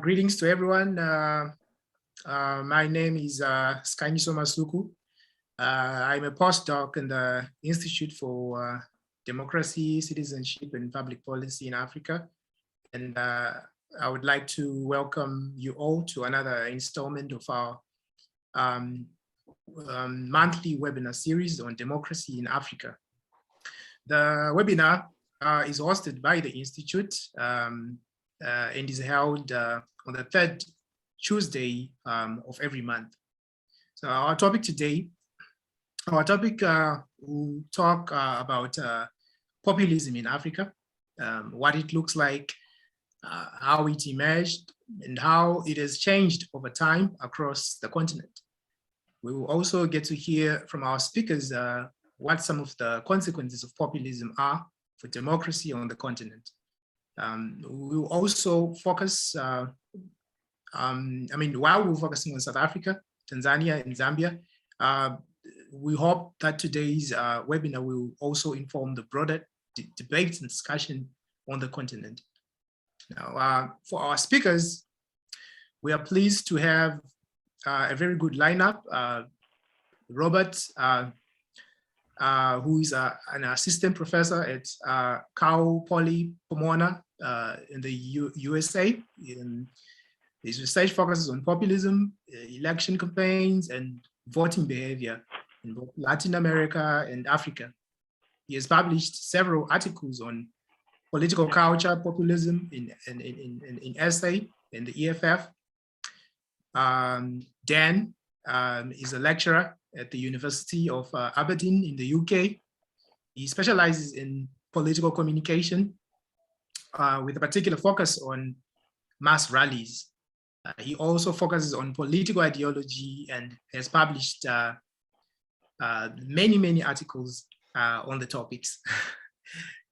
Greetings to everyone. My name is Skanyiso Masuku. I'm a postdoc in the Institute for Democracy, Citizenship, and Public Policy in Africa. And I would like to welcome you all to another installment of our monthly webinar series on democracy in Africa. The webinar is hosted by the Institute and is held on the third Tuesday of every month. So our topic today, will talk about populism in Africa, what it looks like, how it emerged, and how it has changed over time across the continent. We will also get to hear from our speakers what some of the consequences of populism are for democracy on the continent. We will also focus, while we're focusing on South Africa, Tanzania, and Zambia, we hope that today's webinar will also inform the broader debate and discussion on the continent. Now, for our speakers, we are pleased to have a very good lineup. Robert, who is an assistant professor at Cal Poly Pomona in the USA. His research focuses on populism, election campaigns, and voting behavior in both Latin America and Africa. He has published several articles on political culture, populism in essay in the EFF. Dan is a lecturer at the University of Aberdeen in the UK. He specializes in political communication with a particular focus on mass rallies. He also focuses on political ideology and has published many articles on the topics.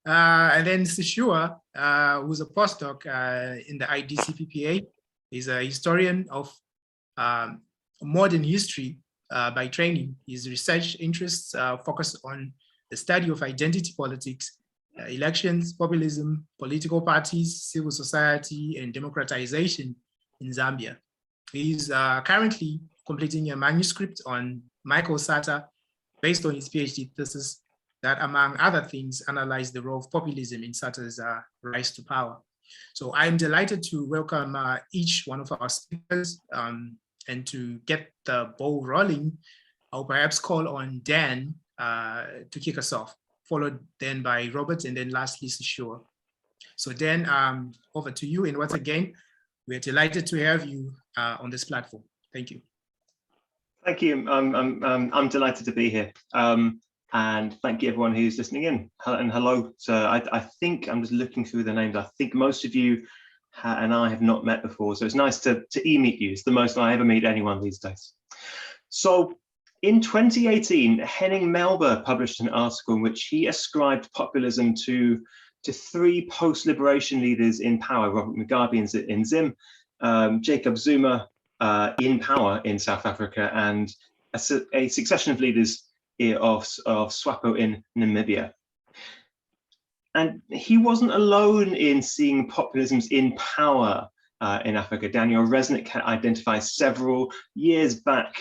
And then Sishuwa, who's a postdoc in the IDCPPA, is a historian of modern history by training. His research interests focus on the study of identity politics, elections, populism, political parties, civil society, and democratization in Zambia. He's currently completing a manuscript on Michael Sata based on his PhD thesis that, among other things, analyzed the role of populism in Sata's rise to power. So I'm delighted to welcome each one of our speakers, and to get the ball rolling, I'll perhaps call on Dan to kick us off, followed then by Robert, and then lastly, Sishuwa. So Dan, over to you. And once again, we're delighted to have you on this platform. Thank you. Thank you. I'm delighted to be here. And thank you everyone who's listening in. And hello. So I think I'm just looking through the names. I think most of you and I have not met before. So it's nice to e-meet you. It's the most I ever meet anyone these days. So in 2018, Henning Melber published an article in which he ascribed populism to three post-liberation leaders in power: Robert Mugabe in Zim, Jacob Zuma in power in South Africa, and a succession of leaders of SWAPO in Namibia. And he wasn't alone in seeing populisms in power in Africa. Daniel Resnick identified several years back,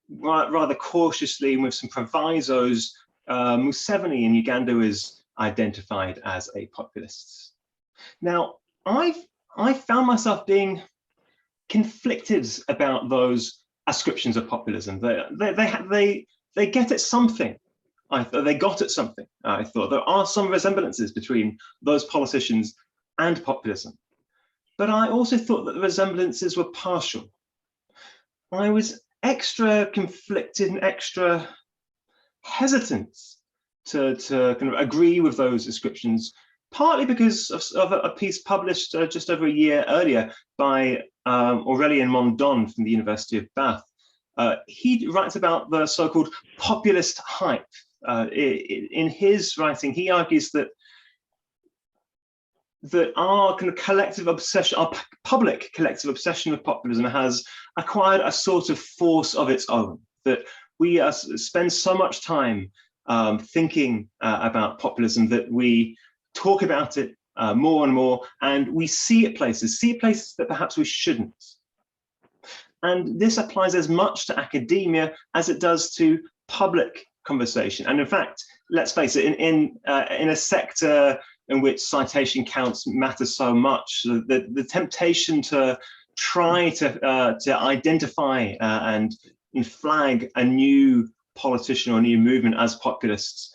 rather cautiously and with some provisos. Museveni in Uganda is identified as a populist. Now, I found myself being conflicted about those ascriptions of populism. They get at something. They got at something. I thought there are some resemblances between those politicians and populism, but I also thought that the resemblances were partial. I was extra conflicted and extra hesitant to kind of agree with those descriptions, partly because of a piece published just over a year earlier by Aurélien Mondon from the University of Bath. He writes about the so-called populist hype. In his writing, he argues that our kind of collective obsession, our public collective obsession with populism, has acquired a sort of force of its own. That we spend so much time thinking about populism that we talk about it more and more, and we see places that perhaps we shouldn't. And this applies as much to academia as it does to public conversation. And in fact, let's face it, in a sector in which citation counts matter so much, the temptation to try to identify and flag a new politician or a new movement as populists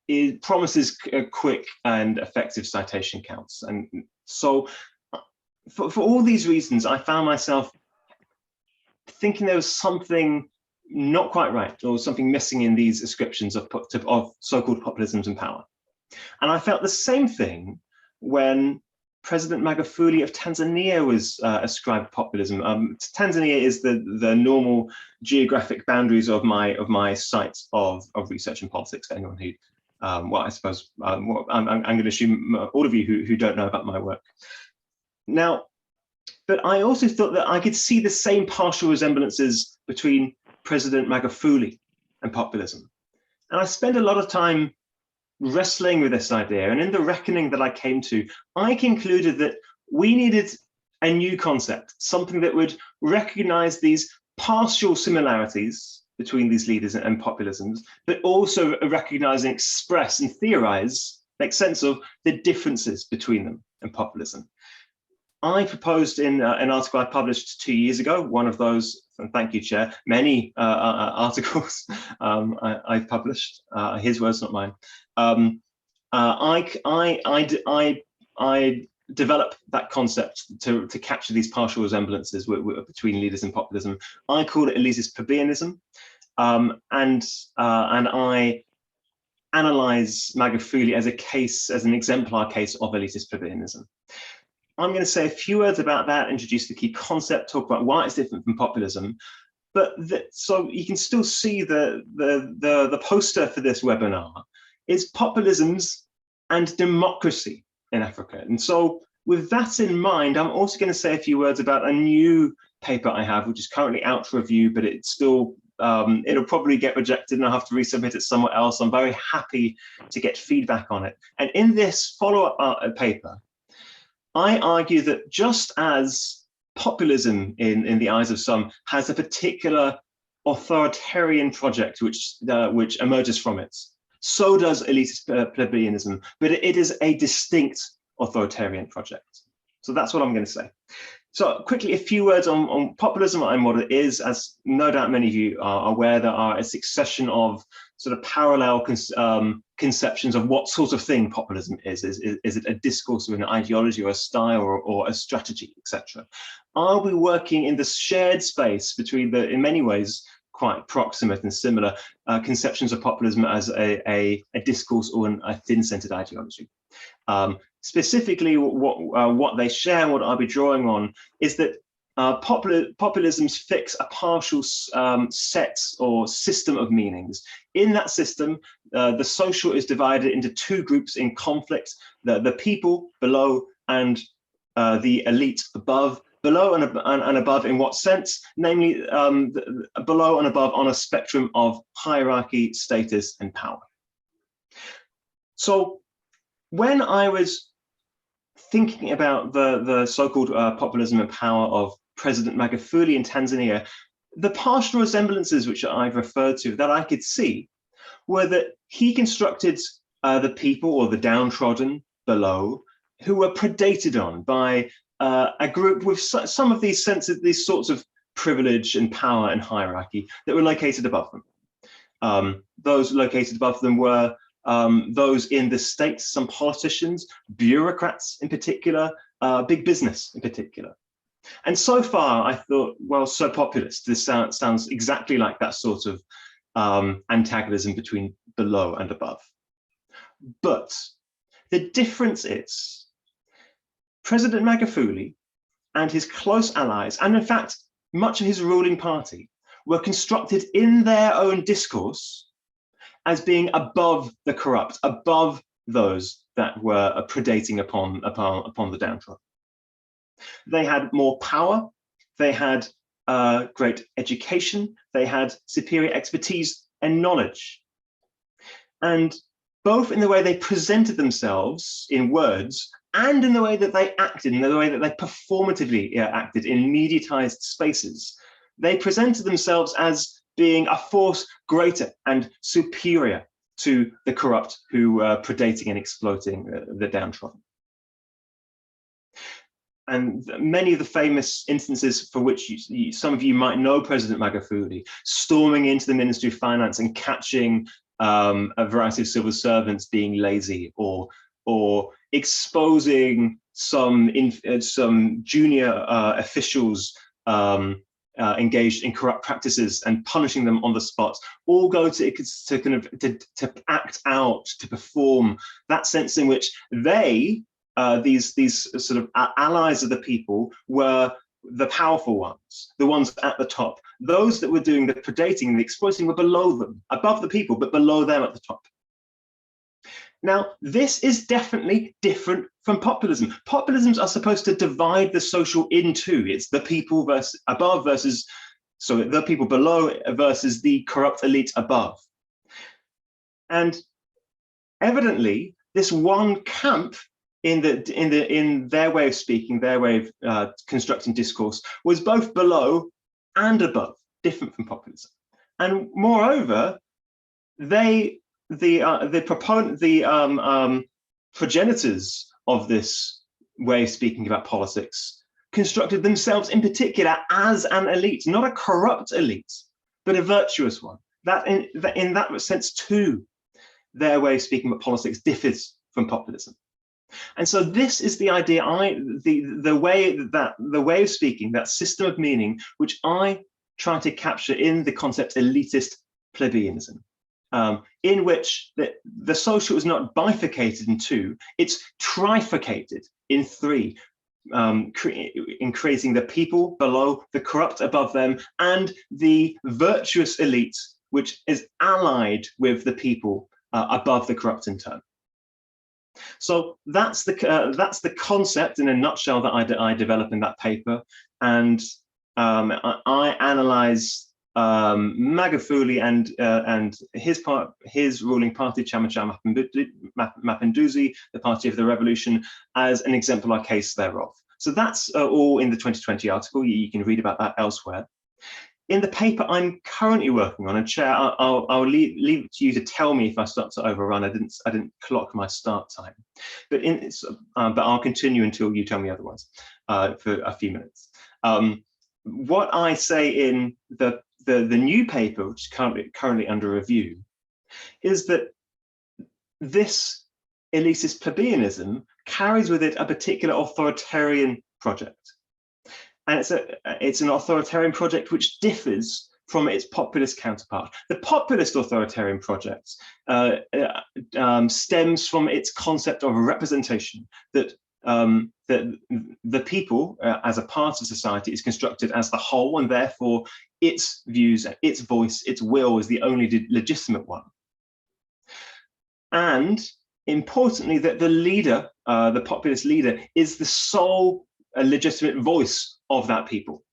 it promises quick and effective citation counts. And so for all these reasons, I found myself thinking there was something not quite right, or something missing in these ascriptions of so-called populisms and power. And I felt the same thing when President Magufuli of Tanzania was ascribed populism. Tanzania is the normal geographic boundaries of my site of research and politics. For anyone who, well, I suppose I'm going to assume all of you who don't know about my work. Now, but I also thought that I could see the same partial resemblances between President Magufuli and populism. And I spent a lot of time wrestling with this idea. And in the reckoning that I came to, I concluded that we needed a new concept, something that would recognize these partial similarities between these leaders and populisms, but also recognize and express and theorize, make sense of the differences between them and populism. I proposed in an article I published 2 years ago, one of those, and thank you, Chair, many articles I've published, his words, not mine. I developed that concept to capture these partial resemblances between leaders and populism. I call it elitist plebeianism, and I analyze Magufuli as an exemplar case of elitist plebeianism. I'm going to say a few words about that, introduce the key concept, talk about why it's different from populism. But so you can still see the poster for this webinar is populisms and democracy in Africa. And so with that in mind, I'm also going to say a few words about a new paper I have, which is currently out for review, but it's still, it'll probably get rejected and I'll have to resubmit it somewhere else. I'm very happy to get feedback on it. And in this follow-up paper, I argue that just as populism, in the eyes of some, has a particular authoritarian project which emerges from it, so does elitist plebeianism, but it is a distinct authoritarian project. So that's what I'm going to say. So quickly, a few words on populism and what it is. As no doubt many of you are aware, there are a succession of sort of parallel conceptions of what sort of thing populism is. Is it a discourse or an ideology or a style or a strategy, etc.? Are we working in the shared space between the, in many ways, quite proximate and similar conceptions of populism as a discourse or a thin-centered ideology? Specifically, what they share, what I'll be drawing on, is that populisms fix a partial set or system of meanings. In that system, the social is divided into two groups in conflict: the people below and the elite above. Below and above in what sense? Namely, below and above on a spectrum of hierarchy, status, and power. So when I was thinking about the so-called populism and power of President Magufuli in Tanzania, the partial resemblances which I've referred to that I could see were that he constructed the people or the downtrodden below who were predated on by a group with some of these sorts of privilege and power and hierarchy that were located above them. Those located above them were those in the states, some politicians, bureaucrats in particular, big business in particular. And so far, I thought, well, so populist. This sounds exactly like that sort of antagonism between below and above. But the difference is President Magufuli and his close allies, and in fact, much of his ruling party, were constructed in their own discourse as being above the corrupt, above those that were predating upon the downtrodden. They had more power, they had great education, they had superior expertise and knowledge. And both in the way they presented themselves in words and in the way that they acted, in the way that they performatively acted in mediatized spaces. They presented themselves as being a force greater and superior to the corrupt who were predating and exploiting the downtrodden. And many of the famous instances for which some of you might know President Magufuli, storming into the Ministry of Finance and catching a variety of civil servants being lazy, or exposing some junior officials engaged in corrupt practices and punishing them on the spot, all go to act out, to perform that sense in which they, these sort of allies of the people, were the powerful ones, the ones at the top. Those that were doing the predating and the exploiting were below them, above the people, but below them at the top. Now, this is definitely different from populism. Populisms are supposed to divide the social in two. It's the people above versus, so the people below versus the corrupt elite above. And evidently, this one camp in their way of speaking, their way of constructing discourse, was both below and above, different from populism. And moreover, the progenitors of this way of speaking about politics constructed themselves in particular as an elite, not a corrupt elite, but a virtuous one. That in that sense too, their way of speaking about politics differs from populism. And so this is the idea, the way of speaking, that system of meaning, which I try to capture in the concept elitist plebeianism, in which the social is not bifurcated in two, it's trifurcated in three, in creating the people below, the corrupt above them, and the virtuous elite, which is allied with the people above the corrupt in turn. So that's the concept in a nutshell that I develop in that paper, and I analyze Magufuli and his ruling party, Chama Cha Mapinduzi, the Party of the Revolution, as an exemplar case thereof. So that's all in the 2020 article. You can read about that elsewhere. In the paper I'm currently working on, and Chair, I'll leave it to you to tell me if I start to overrun. I didn't clock my start time, but I'll continue until you tell me otherwise for a few minutes. What I say in the new paper, which is currently under review, is that this elitist plebeianism carries with it a particular authoritarian project. And it's an authoritarian project which differs from its populist counterpart. The populist authoritarian project stems from its concept of representation, that the people as a part of society is constructed as the whole, and therefore its views, its voice, its will is the only legitimate one. And importantly, that the leader, the populist leader, is the sole legitimate voice of that people.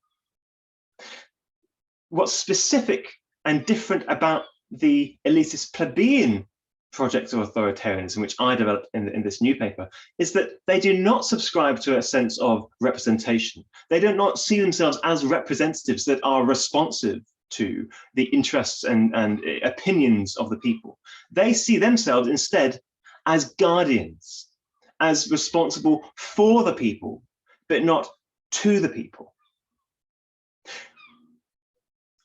What's specific and different about the elitist plebeian project of authoritarianism, which I developed in this new paper, is that they do not subscribe to a sense of representation. They do not see themselves as representatives that are responsive to the interests and opinions of the people. They see themselves instead as guardians, as responsible for the people, but not to the people.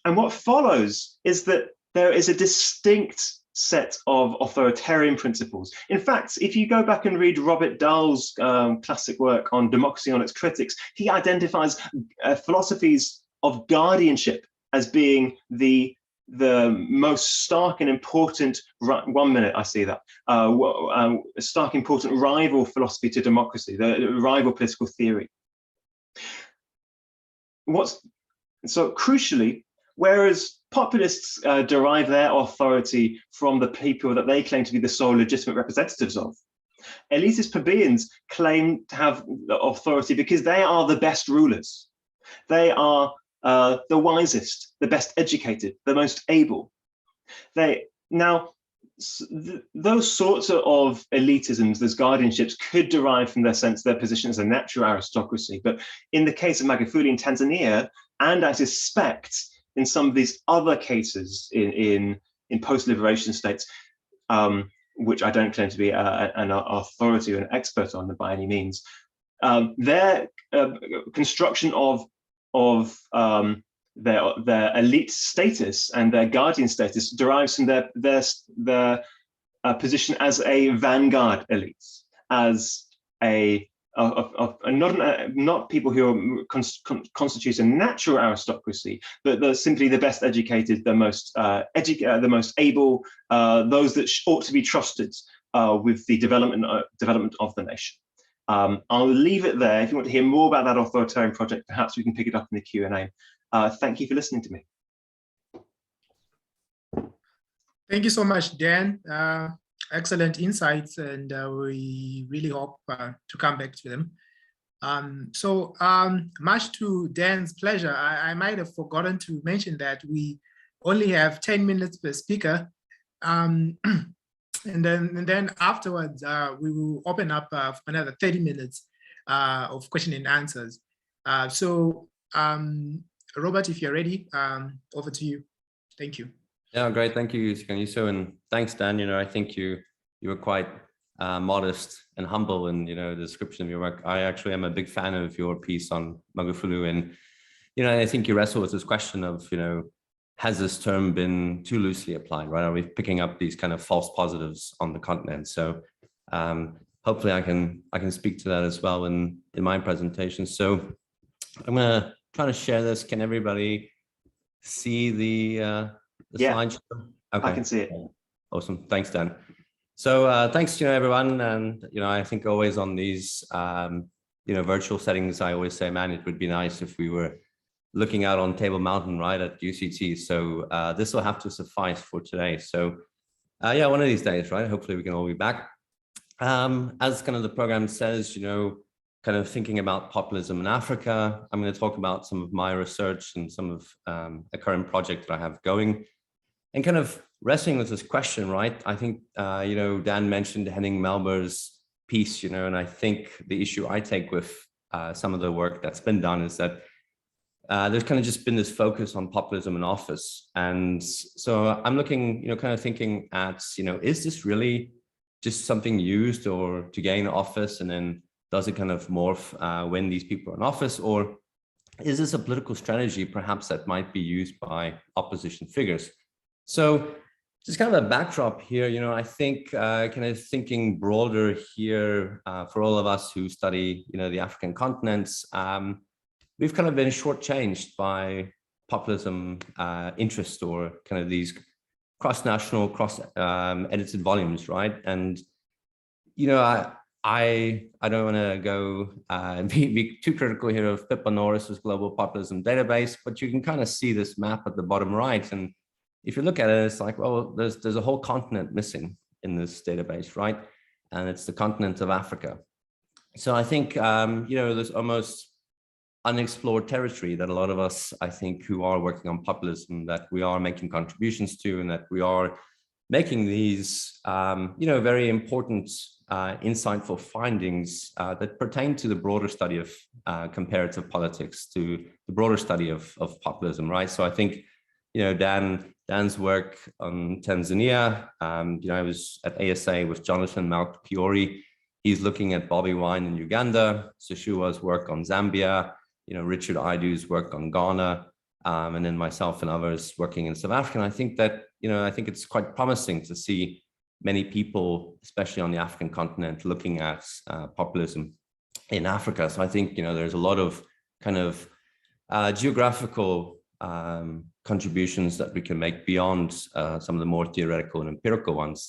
And what follows is that there is a distinct set of authoritarian principles. In fact, if you go back and read Robert Dahl's classic work on democracy and its critics, he identifies philosophies of guardianship as being the most stark and important, 1 minute, I see that, stark important rival philosophy to democracy, the rival political theory. So crucially, whereas populists derive their authority from the people that they claim to be the sole legitimate representatives of, elitist plebeians claim to have authority because they are the best rulers. They are the wisest, the best educated, the most able. Now, those sorts of elitisms, those guardianships, could derive from their sense, their position as a natural aristocracy. But in the case of Magufuli in Tanzania, and I suspect in some of these other cases in post-liberation states, which I don't claim to be an authority or an expert on by any means, their construction of their elite status and their guardian status derives from their position as a vanguard elite, as not people who constitute a natural aristocracy, but simply the best educated, the most able, those that ought to be trusted with the development of the nation. I'll leave it there. If you want to hear more about that authoritarian project, perhaps we can pick it up in the Q&A. Thank you for listening to me. Thank you so much, Dan. Excellent insights, and we really hope to come back to them. Much to Dan's pleasure, I might have forgotten to mention that we only have 10 minutes per speaker. And then afterwards, we will open up for another 30 minutes of question and answers. Robert, if you're ready, over to you. Thank you. Yeah, great. Thank you, Sishuwa, and thanks, Dan. I think you were quite modest and humble in the description of your work. I actually am a big fan of your piece on Magufuli, and I think you wrestle with this question of has this term been too loosely applied, right? Are we picking up these kind of false positives on the continent? So hopefully I can speak to that as well in my presentation. So I'm gonna try to share this. Can everybody see the slideshow? Okay. I can see it. Awesome. Thanks, Dan. So thanks to everyone. And I think always on these virtual settings, I always say, man, it would be nice if we were looking out on Table Mountain, right, at UCT. So this will have to suffice for today. So yeah, one of these days, right? Hopefully we can all be back. As kind of the program says, kind of thinking about populism in Africa, I'm going to talk about some of my research and some of a current project that I have going, and kind of wrestling with this question, right? I think, Dan mentioned Henning Melber's piece, and I think the issue I take with some of the work that's been done is that there's kind of just been this focus on populism in office. And so I'm looking, kind of thinking at, is this really just something used or to gain office, and then does it kind of morph when these people are in office, or is this a political strategy perhaps that might be used by opposition figures? So just kind of a backdrop here, I think kind of thinking broader here for all of us who study, the African continents, we've kind of been shortchanged by populism interest, or kind of these cross-national, cross-edited volumes, right? And, I don't want to go be too critical here of Pippa Norris's Global Populism Database, but you can kind of see this map at the bottom right. And if you look at it, it's like, well, there's a whole continent missing in this database, right? And it's the continent of Africa. So I think, there's almost unexplored territory that a lot of us, I think, who are working on populism, that we are making contributions to, and that we are making these, very important, insightful findings that pertain to the broader study of comparative politics, to the broader study of populism, right? So I think, Dan's work on Tanzania, I was at ASA with Jonathan Malkiori. He's looking at Bobby Wine in Uganda, Sishuwa's work on Zambia, Richard Idu's work on Ghana, and then myself and others working in South Africa. And I think that, I think it's quite promising to see many people, especially on the African continent, looking at populism in Africa. So I think, there's a lot of kind of geographical contributions that we can make beyond some of the more theoretical and empirical ones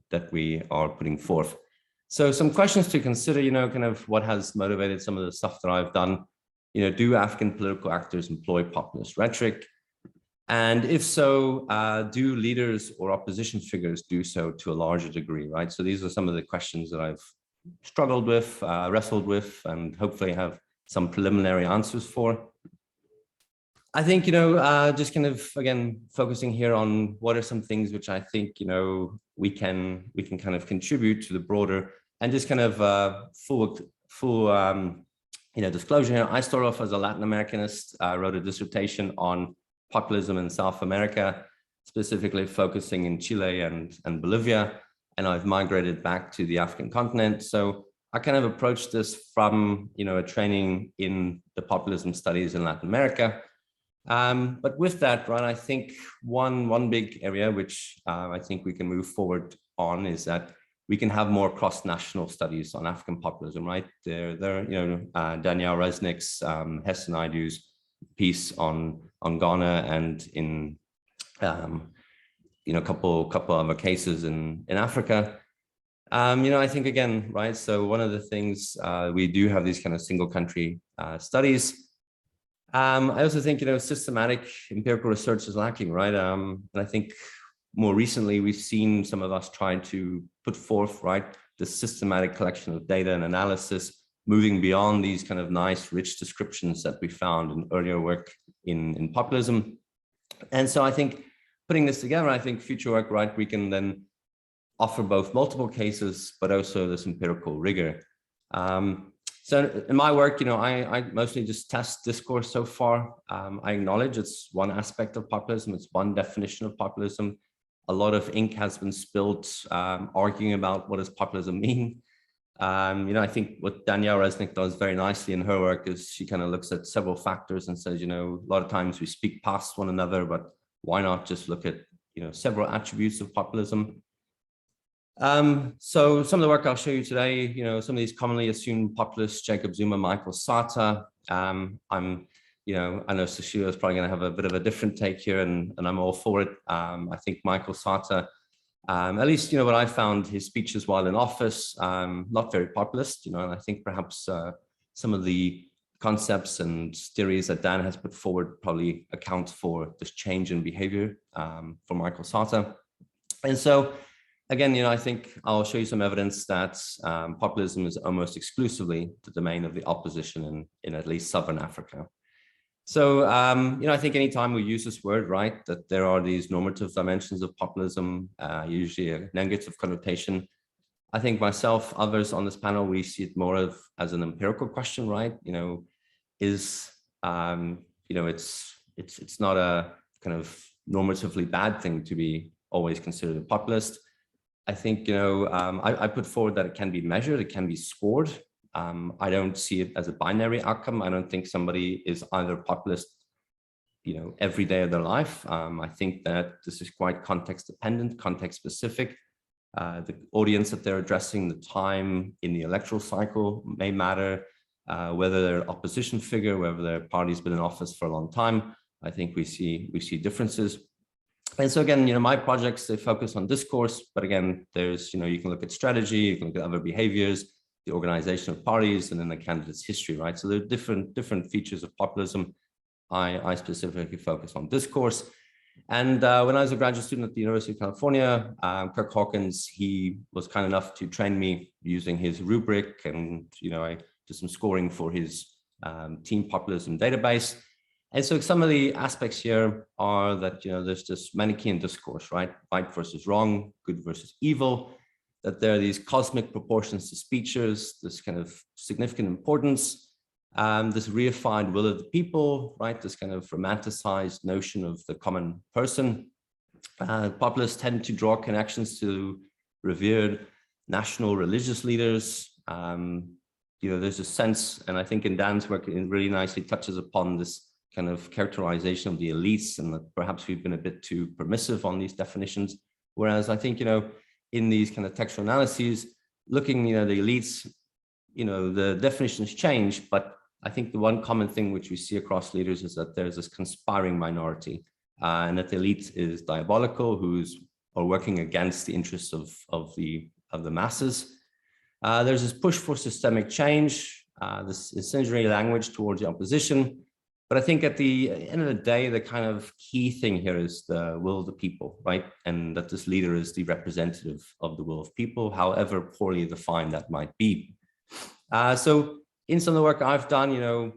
that we are putting forth. So some questions to consider, kind of what has motivated some of the stuff that I've done. Do African political actors employ populist rhetoric? And if so, do leaders or opposition figures do so to a larger degree, right? So these are some of the questions that I've struggled with, wrestled with, and hopefully have some preliminary answers for. I think, just kind of, again, focusing here on what are some things which I think, we can kind of contribute to the broader, and just kind of full disclosure here. I started off as a Latin Americanist. I wrote a dissertation on populism in South America, specifically focusing in Chile and Bolivia, and I've migrated back to the African continent. So I kind of approached this from, a training in the populism studies in Latin America. But with that, right, I think one big area which I think we can move forward on is that we can have more cross-national studies on African populism, right? Danielle Resnick's Hess and Idu's piece on Ghana, and in a couple other cases in Africa. I think, again, right, so one of the things we do have these kind of single country studies. I also think, systematic empirical research is lacking, right? And I think more recently we've seen some of us trying to put forth, right, the systematic collection of data and analysis, moving beyond these kind of nice, rich descriptions that we found in earlier work in populism. And so I think putting this together, I think future work, right, we can then offer both multiple cases, but also this empirical rigor. So in my work, I mostly just test discourse so far. I acknowledge it's one aspect of populism. It's one definition of populism. A lot of ink has been spilled arguing about what does populism mean. I think what Danielle Resnick does very nicely in her work is she kind of looks at several factors and says, a lot of times we speak past one another, but why not just look at, several attributes of populism? So some of the work I'll show you today, some of these commonly assumed populists, Jacob Zuma, Michael Sata. I know Sishuwa is probably going to have a bit of a different take here, and I'm all for it. I think Michael Sata, at least, what I found, his speeches while in office, not very populist, and I think perhaps some of the concepts and theories that Dan has put forward probably account for this change in behavior for Michael Sata. And so, again, I think I'll show you some evidence that populism is almost exclusively the domain of the opposition in at least Southern Africa. So, I think anytime we use this word, right, that there are these normative dimensions of populism, usually a negative connotation. I think myself, others on this panel, we see it more as an empirical question, right? It's not a kind of normatively bad thing to be always considered a populist. I think, I put forward that it can be measured, it can be scored. I don't see it as a binary outcome. I don't think somebody is either populist, every day of their life. I think that this is quite context dependent, context specific. The audience that they're addressing, the time in the electoral cycle may matter, whether they're an opposition figure, whether their party's been in office for a long time. I think we see differences. And so again, my projects, they focus on discourse, but again, there's, you can look at strategy, you can look at other behaviors, the organization of parties, and then the candidate's history, right? So there are different features of populism. I specifically focus on discourse. And when I was a graduate student at the University of California, Kirk Hawkins, he was kind enough to train me using his rubric, and, I did some scoring for his team populism database. And so some of the aspects here are that, there's this Manichaean discourse, right? Right versus wrong, good versus evil, that there are these cosmic proportions to speeches, this kind of significant importance, this reified will of the people, right? This kind of romanticized notion of the common person. Populists tend to draw connections to revered national religious leaders. There's a sense, and I think in Dan's work, it really nicely touches upon this kind of characterization of the elites, and that perhaps we've been a bit too permissive on these definitions. Whereas I think, in these kind of textual analyses, looking, the elites, the definitions change, but I think the one common thing which we see across leaders is that there's this conspiring minority, and that the elite is diabolical, are working against the interests of the masses. There's this push for systemic change, this incendiary language towards the opposition. But I think at the end of the day, the kind of key thing here is the will of the people, right? And that this leader is the representative of the will of people, however poorly defined that might be. So in some of the work I've done,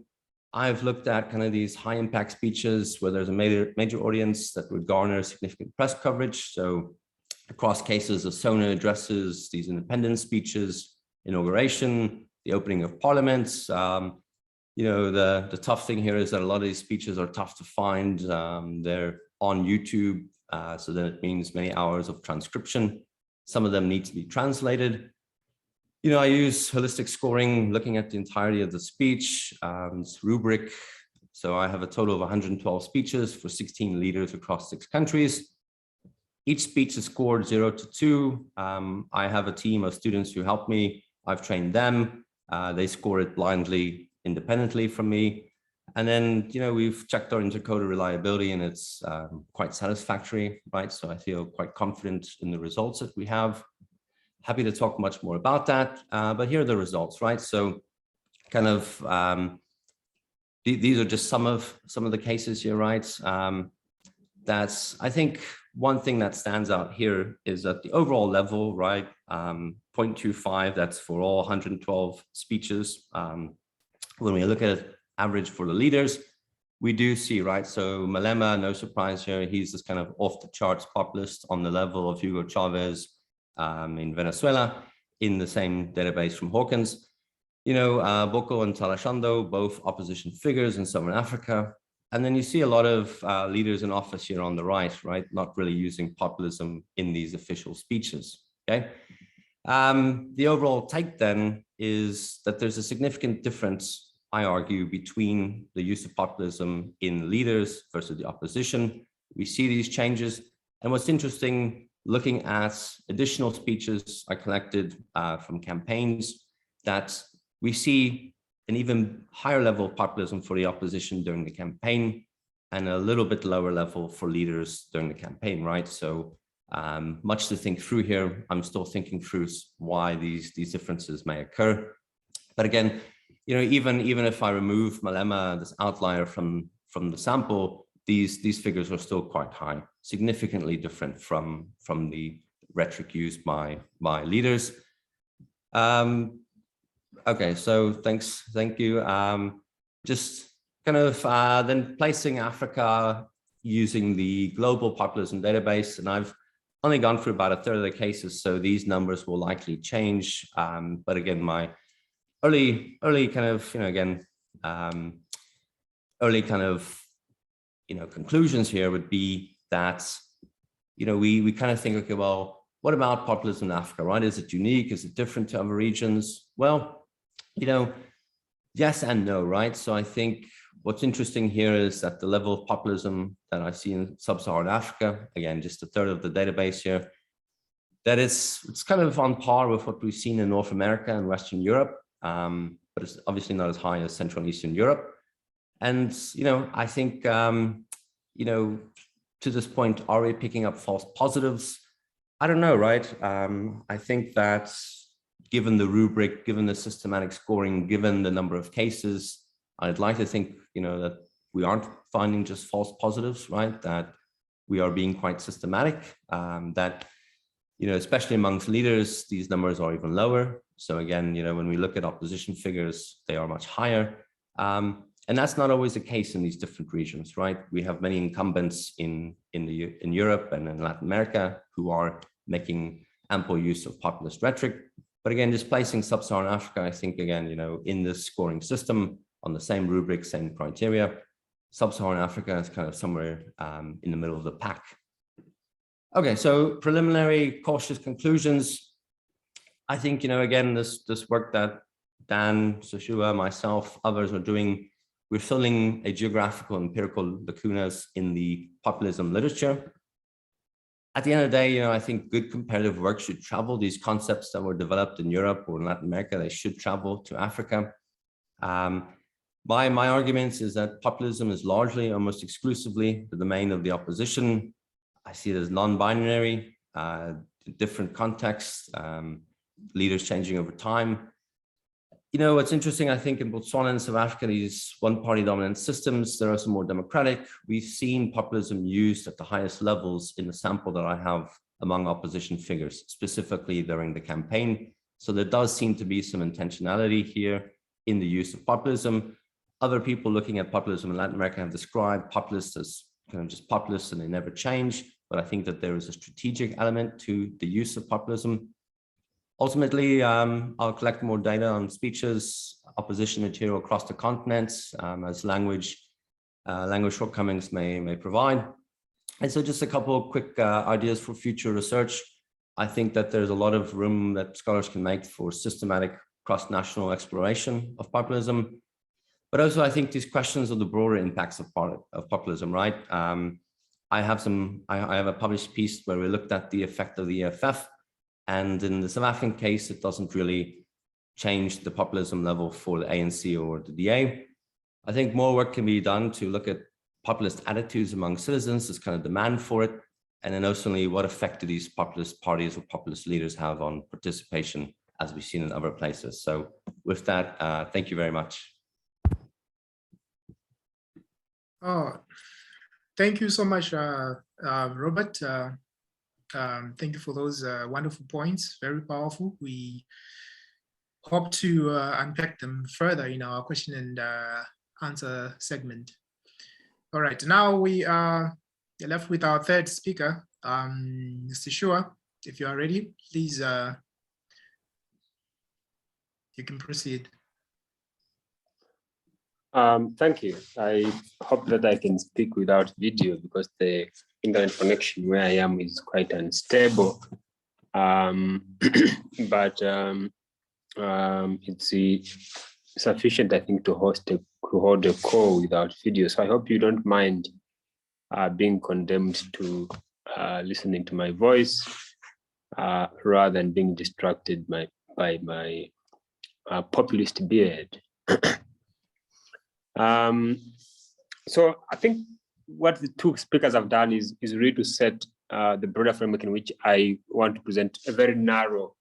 I've looked at kind of these high impact speeches where there's a major audience that would garner significant press coverage. So across cases of SONA addresses, these independence speeches, inauguration, the opening of parliaments. You know, the tough thing here is that a lot of these speeches are tough to find. They're on YouTube, so then it means many hours of transcription. Some of them need to be translated. You know, I use holistic scoring, looking at the entirety of the speech, it's rubric. So I have a total of 112 speeches for 16 leaders across 6 countries. Each speech is scored 0 to 2. I have a team of students who help me. I've trained them. They score it blindly, independently from me. And then, you know, we've checked our intercoder reliability and it's quite satisfactory, right? So I feel quite confident in the results that we have. Happy to talk much more about that, but here are the results, right? So kind of, these are just some of the cases here, right? That's, I think, one thing that stands out here is that the overall level, right, 0.25, that's for all 112 speeches. When we look at it, average for the leaders, we do see, right? So Malema, no surprise here, he's this kind of off the charts populist on the level of Hugo Chavez in Venezuela, in the same database from Hawkins. You know, Boko and Talashando, both opposition figures in Southern Africa. And then you see a lot of leaders in office here on the right, not really using populism in these official speeches, okay? The overall take then is that there's a significant difference, I argue, between the use of populism in leaders versus the opposition. We see these changes. And what's interesting, looking at additional speeches I collected from campaigns, that we see an even higher level of populism for the opposition during the campaign and a little bit lower level for leaders during the campaign, right? So much to think through here. I'm still thinking through why these differences may occur. But again, you know, even if I remove Malema, this outlier from the sample, these figures are still quite high, significantly different from the rhetoric used by leaders. Okay, so thank you. Just kind of then placing Africa using the global populism database, and I've only gone through about a third of the cases, so these numbers will likely change. But again, my early kind of, you know, again, early kind of, you know, conclusions here would be that, you know, we kind of think, okay, well, what about populism in Africa, right? Is it unique? Is it different to other regions? Well, you know, yes and no, right? So I think what's interesting here is that the level of populism that I see in sub-Saharan Africa, again, just a third of the database here, that it's kind of on par with what we've seen in North America and Western Europe, but it's obviously not as high as Central and Eastern Europe. And, you know, I think, you know, to this point, are we picking up false positives? I don't know, right? I think that given the rubric, given the systematic scoring, given the number of cases, I'd like to think, you know, that we aren't finding just false positives, right? That we are being quite systematic, that, you know, especially amongst leaders, these numbers are even lower. So again, you know, when we look at opposition figures, they are much higher. And that's not always the case in these different regions, right? We have many incumbents in Europe and in Latin America who are making ample use of populist rhetoric. But again, displacing sub-Saharan Africa, I think, again, you know, in this scoring system on the same rubric, same criteria, sub-Saharan Africa is kind of somewhere in the middle of the pack. Okay, so preliminary cautious conclusions. I think, you know, again, this work that Dan, Sishuwa, myself, others are doing, we're filling a geographical empirical lacunas in the populism literature. At the end of the day, you know, I think good comparative work should travel. These concepts that were developed in Europe or in Latin America, they should travel to Africa. My arguments is that populism is largely, almost exclusively, the domain of the opposition. I see it as non-binary, different contexts, leaders changing over time. You know, what's interesting, I think, in Botswana and South Africa, these one-party dominant systems, they're also more democratic. We've seen populism used at the highest levels in the sample that I have among opposition figures, specifically during the campaign. So there does seem to be some intentionality here in the use of populism. other people looking at populism in Latin America have described populists as kind of just populists and they never change. But I think that there is a strategic element to the use of populism. Ultimately, I'll collect more data on speeches, opposition material across the continents, as language shortcomings may provide. And so just a couple of quick ideas for future research. I think that there's a lot of room that scholars can make for systematic cross-national exploration of populism. But also I think these questions of the broader impacts of populism, right? I have a published piece where we looked at the effect of the EFF, and in the South African case, it doesn't really change the populism level for the ANC or the DA. I think more work can be done to look at populist attitudes among citizens, this kind of demand for it, and then also what effect do these populist parties or populist leaders have on participation, as we've seen in other places. So with that, thank you very much. Oh, thank you so much, Robert. Thank you for those wonderful points, very powerful. We hope to unpack them further in our question and answer segment. All right, now we are left with our third speaker, Sishuwa. If you are ready, please, you can proceed. Thank you. I hope that I can speak without video because the internet connection where I am is quite unstable. But it's sufficient, I think, to hold a call without video. So I hope you don't mind being condemned to listening to my voice rather than being distracted by my populist beard. So I think what the two speakers have done is really to set the broader framework in which I want to present a very narrow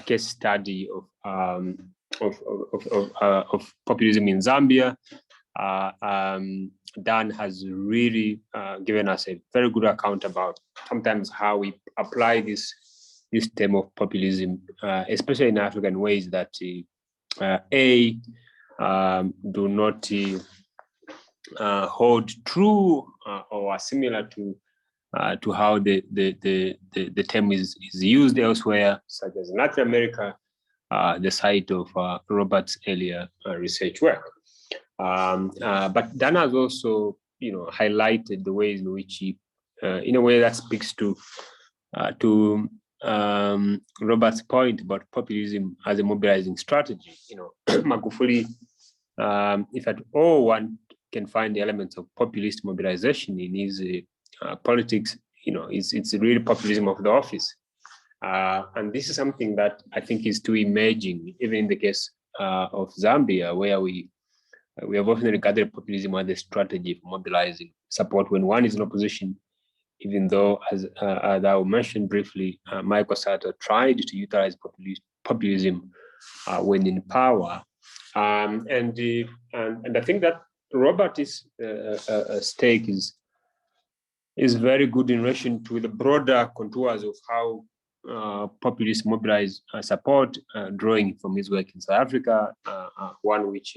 case study of populism in Zambia. Dan has really given us a very good account about sometimes how we apply this term of populism, especially in African ways that do not hold true or are similar to how the term is used elsewhere, such as in Latin America, the site of Robert's earlier research work. But Dan has also, highlighted the ways in which he, in a way that speaks to Robert's point about populism as a mobilizing strategy. Magufuli, if at all one can find the elements of populist mobilization in his politics, it's really populism of the office. And this is something that I think is too emerging, even in the case of Zambia, where we have often regarded populism as a strategy for mobilizing support when one is in opposition, even though, as I mentioned briefly, Michael Sata tried to utilize populism when in power. And I think that Robert's stake is very good in relation to the broader contours of how populists mobilize support, drawing from his work in South Africa, one which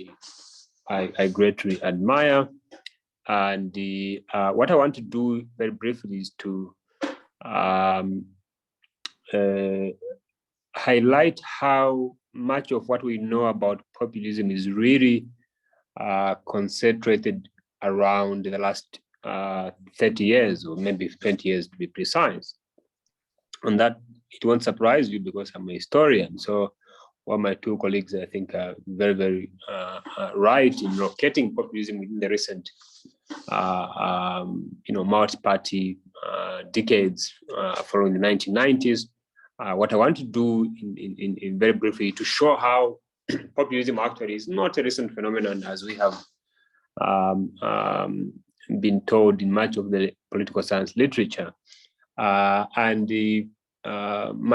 I greatly admire. And what I want to do very briefly is to highlight how much of what we know about populism is really concentrated around the last 30 years, or maybe 20 years to be precise. And that it won't surprise you because I'm a historian. So one of my two colleagues, I think, are very, very right in locating populism within the recent, multi-party decades following the 1990s. What I want to do in very briefly to show how populism actually is not a recent phenomenon, as we have been told in much of the political science literature. My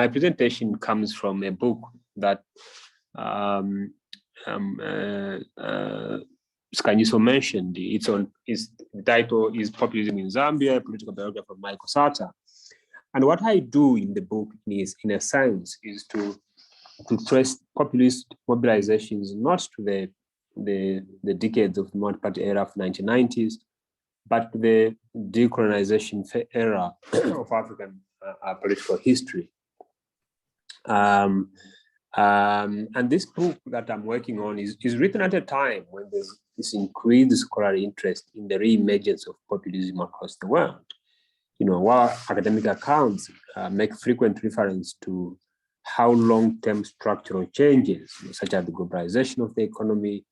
presentation comes from a book that Skanyiso mentioned. Its title is Populism in Zambia, a political biography of Michael Sata. And what I do in the book is, in a sense, is to trace populist mobilizations not to the the decades of the multi-party era of 1990s, but the decolonization era of African political history. And this book that I'm working on is written at a time when there's this increased scholarly interest in the re-emergence of populism across the world. While academic accounts make frequent reference to how long-term structural changes, such as the globalization of the economy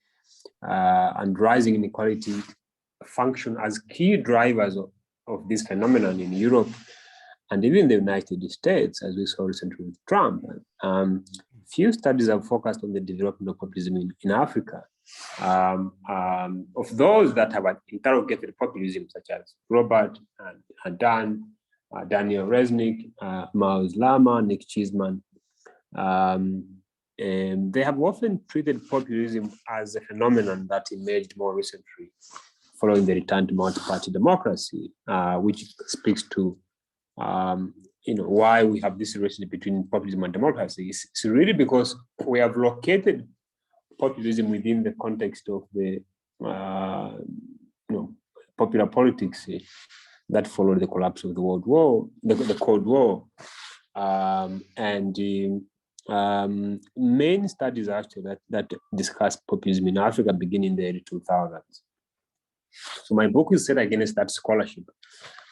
and rising inequality, function as key drivers of this phenomenon in Europe and even the United States, as we saw recently with Trump. Few studies have focused on the development of populism in Africa. Of those that have interrogated populism, such as Robert and Dan, Daniel Resnick, Miles Lama, Nick Cheeseman, they have often treated populism as a phenomenon that emerged more recently following the return to multi-party democracy, which speaks to why we have this relationship between populism and democracy. It's really because we have located populism within the context of the popular politics that followed the collapse of the World War, the Cold War, main studies actually that discuss populism in Africa begin in the early 2000s. So my book is set against that scholarship,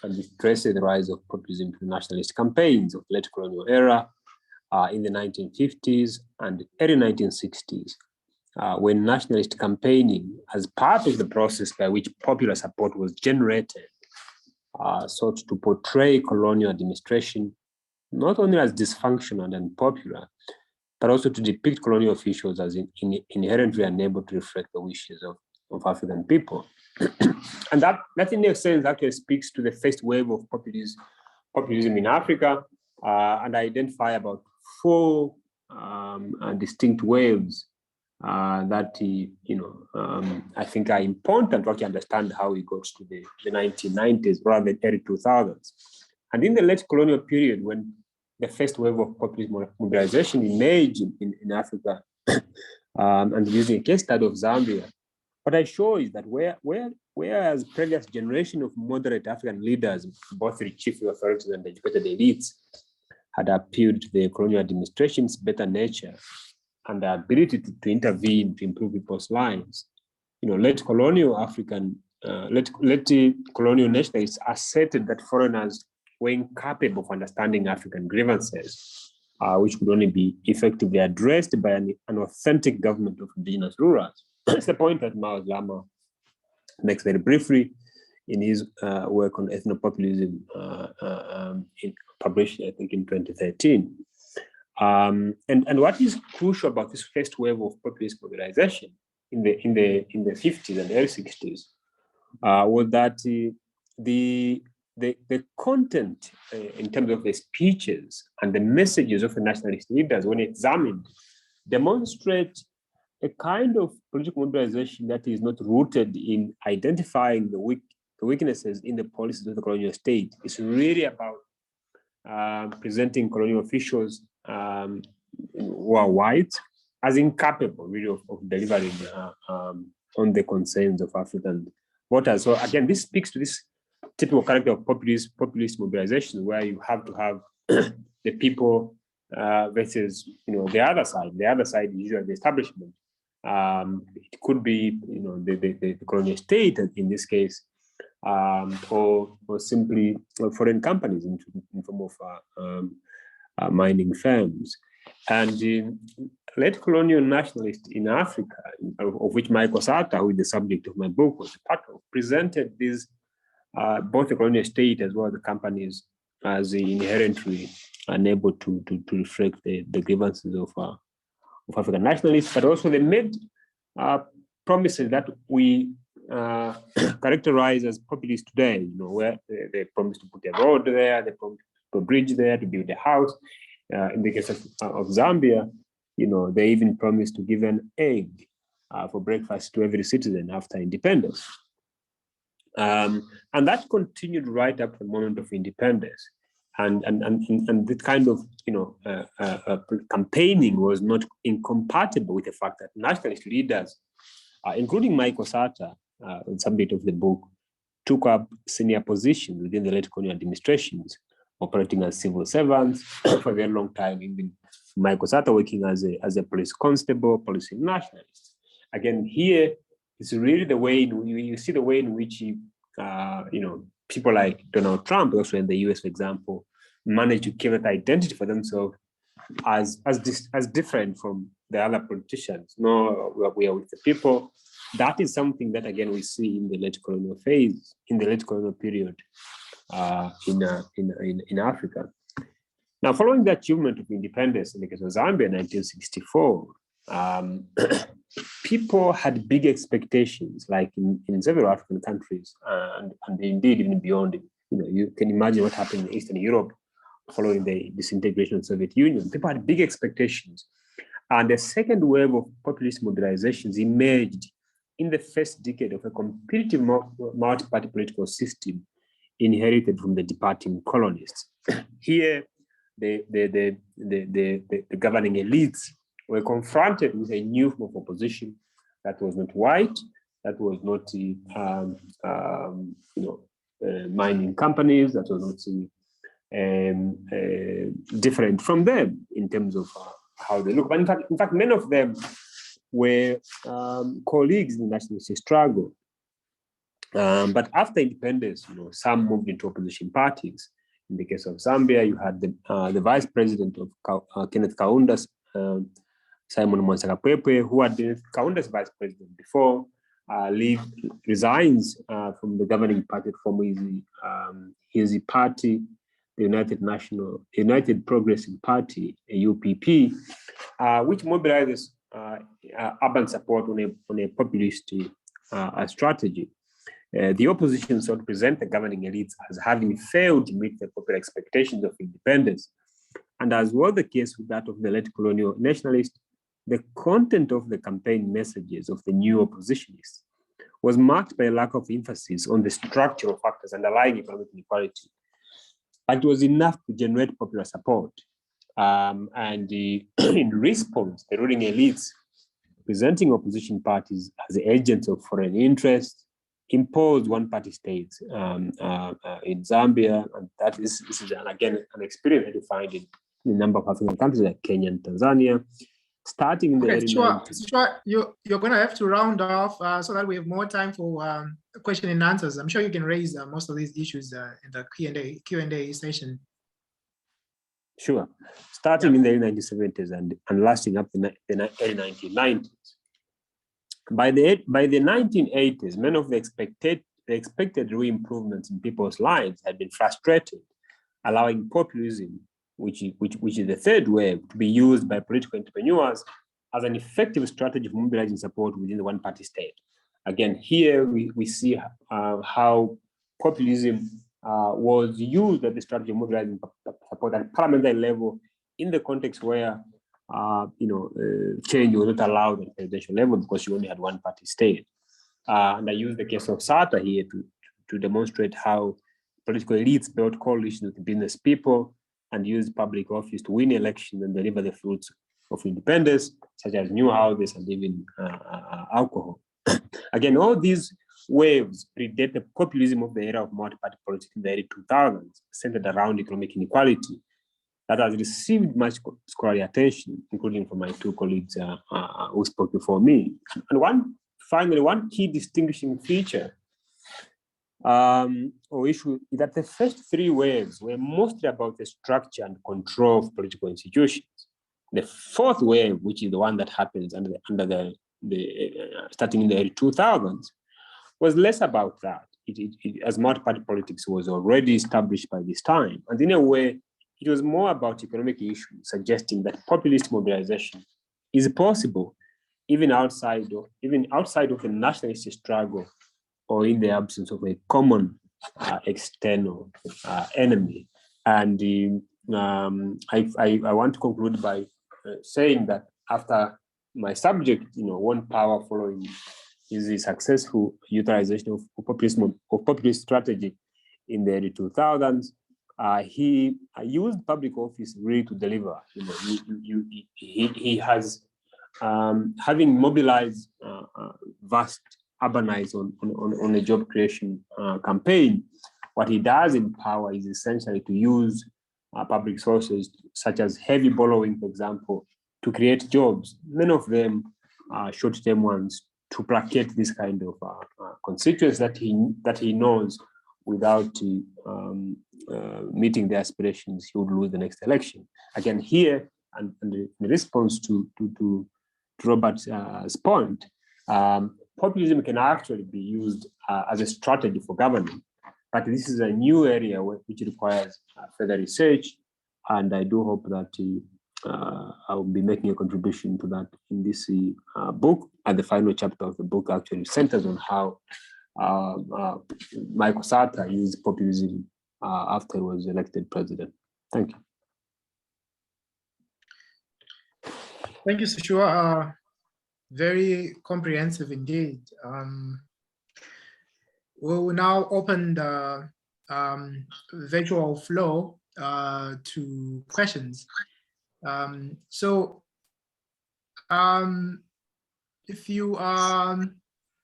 and it traces the rise of populism to nationalist campaigns of the late colonial era in the 1950s and early 1960s, when nationalist campaigning, as part of the process by which popular support was generated, sought to portray colonial administration not only as dysfunctional and unpopular, but also to depict colonial officials as inherently unable to reflect the wishes of African people. And that in a sense actually speaks to the first wave of populism in Africa, and I identify about 4 distinct waves that I think are important to actually understand how it goes to the 1990s rather than early 2000s. And in the late colonial period, when the first wave of populist mobilization emerged in Africa, and using a case study of Zambia, what I show is that whereas previous generation of moderate African leaders, both the chief authorities and educated elites, had appealed to the colonial administration's better nature and the ability to intervene to improve people's lives, late colonial nationalists asserted that foreigners were incapable of understanding African grievances, which could only be effectively addressed by an authentic government of indigenous rulers. That's the point that Miles Lama makes very briefly in his work on ethnopopulism, published, I think, in 2013. And what is crucial about this first wave of populist mobilization in the 50s and early 60s was that the content in terms of the speeches and the messages of the nationalist leaders, when examined, demonstrate a kind of political mobilization that is not rooted in identifying the weaknesses in the policies of the colonial state. It's really about presenting colonial officials who are white as incapable, really, of delivering on the concerns of African voters. So again, this speaks to this typical character of populist mobilization, where you have to have the people versus the other side. The other side is usually the establishment. It could be the colonial state in this case, or simply foreign companies in form of mining firms. And late colonial nationalists in Africa, of which Michael Sata, who is the subject of my book, was a part of, presented these both the colonial state as well as the companies as inherently unable to reflect the grievances of African nationalists, but also they made promises that we characterize as populist today, where they promised to put a road there, they promised to put a bridge there, to build a house. In the case of Zambia, they even promised to give an egg for breakfast to every citizen after independence. And that continued right up to the moment of independence. And this kind of campaigning was not incompatible with the fact that nationalist leaders including Michael Sata, in some bit of the book, took up senior positions within the late colonial administrations, operating as civil servants for a very long time, even Michael Sata working as a police constable, police nationalist. Again, here it's really the way you see the way in which people like Donald Trump, also in the US, for example, managed to keep that identity for themselves as different from the other politicians. No, we are with the people. That is something that, again, we see in the late colonial phase, in the late colonial period in Africa. Now, following the achievement of independence in the case of Zambia in 1964, people had big expectations, like in several African countries, and indeed even beyond. You can imagine what happened in Eastern Europe following the disintegration of the Soviet Union. People had big expectations, and a second wave of populist mobilizations emerged in the first decade of a competitive multi-party political system inherited from the departing colonists. Here, the governing elites were confronted with a new form of opposition that was not white, that was not mining companies, that was not different from them in terms of how they look. But in fact, many of them were colleagues in the nationalist struggle. But after independence, some moved into opposition parties. In the case of Zambia, you had the vice president of Kenneth Kaunda's, Simon Mwanza-Kapwepwe, who had been Kaunda's vice president before, resigns from the governing party to form his party, the United Progressive Party, UPP, which mobilizes urban support on a populist strategy. The opposition sought to present the governing elites as having failed to meet the popular expectations of independence. And as was the case with that of the late colonial nationalists, the content of the campaign messages of the new oppositionists was marked by a lack of emphasis on the structural factors underlying economic inequality. And it was enough to generate popular support. In response, the ruling elites, presenting opposition parties as agents of foreign interests, imposed one-party states in Zambia, and that is again an experience that you find in a number of African countries like Kenya and Tanzania, starting in the early 90s. Sure, you're going to have to round off so that we have more time for question and answers. I'm sure you can raise most of these issues in the Q&A session. Sure, starting in the early 1970s and lasting up the early 1990s. By the 1980s, many of the expected real improvements in people's lives had been frustrated, allowing populism, which is the third wave, to be used by political entrepreneurs as an effective strategy for mobilizing support within the one-party state. Again, here we see how populism was used as the strategy of mobilizing support at parliamentary level in the context where change was not allowed at the presidential level because you only had one-party state. And I use the case of Sata here to demonstrate how political elites built coalitions with business people and used public office to win elections and deliver the fruits of independence, such as new houses and even alcohol. Again, all these waves predate the populism of the era of multi-party politics in the early 2000s, centered around economic inequality, that has received much scholarly attention, including from my two colleagues who spoke before me. And finally, one key distinguishing feature or issue is that the first three waves were mostly about the structure and control of political institutions. The fourth wave, which is the one that happens under the starting in the early 2000s, was less about that. As multi-party politics was already established by this time, and in a way, it was more about economic issues, suggesting that populist mobilization is possible even outside of the nationalist struggle or in the absence of a common external enemy. And I want to conclude by saying that after my subject, won power following the successful utilization of populist strategy in the early 2000s, he used public office really to deliver. He has having mobilized vast urbanites on a job creation campaign, what he does in power is essentially to use public sources such as heavy borrowing, for example, to create jobs, many of them short-term ones, to placate this kind of constituents that he knows without meeting the aspirations, he would lose the next election. Again, here, and in response to Robert's point, populism can actually be used as a strategy for government, but this is a new area which requires further research, and I do hope that I will be making a contribution to that in this book. And the final chapter of the book actually centers on how Michael Sata used populism after he was elected president. Thank you. Thank you, Sishuwa. Very comprehensive indeed. We'll now open the virtual floor to questions. If you are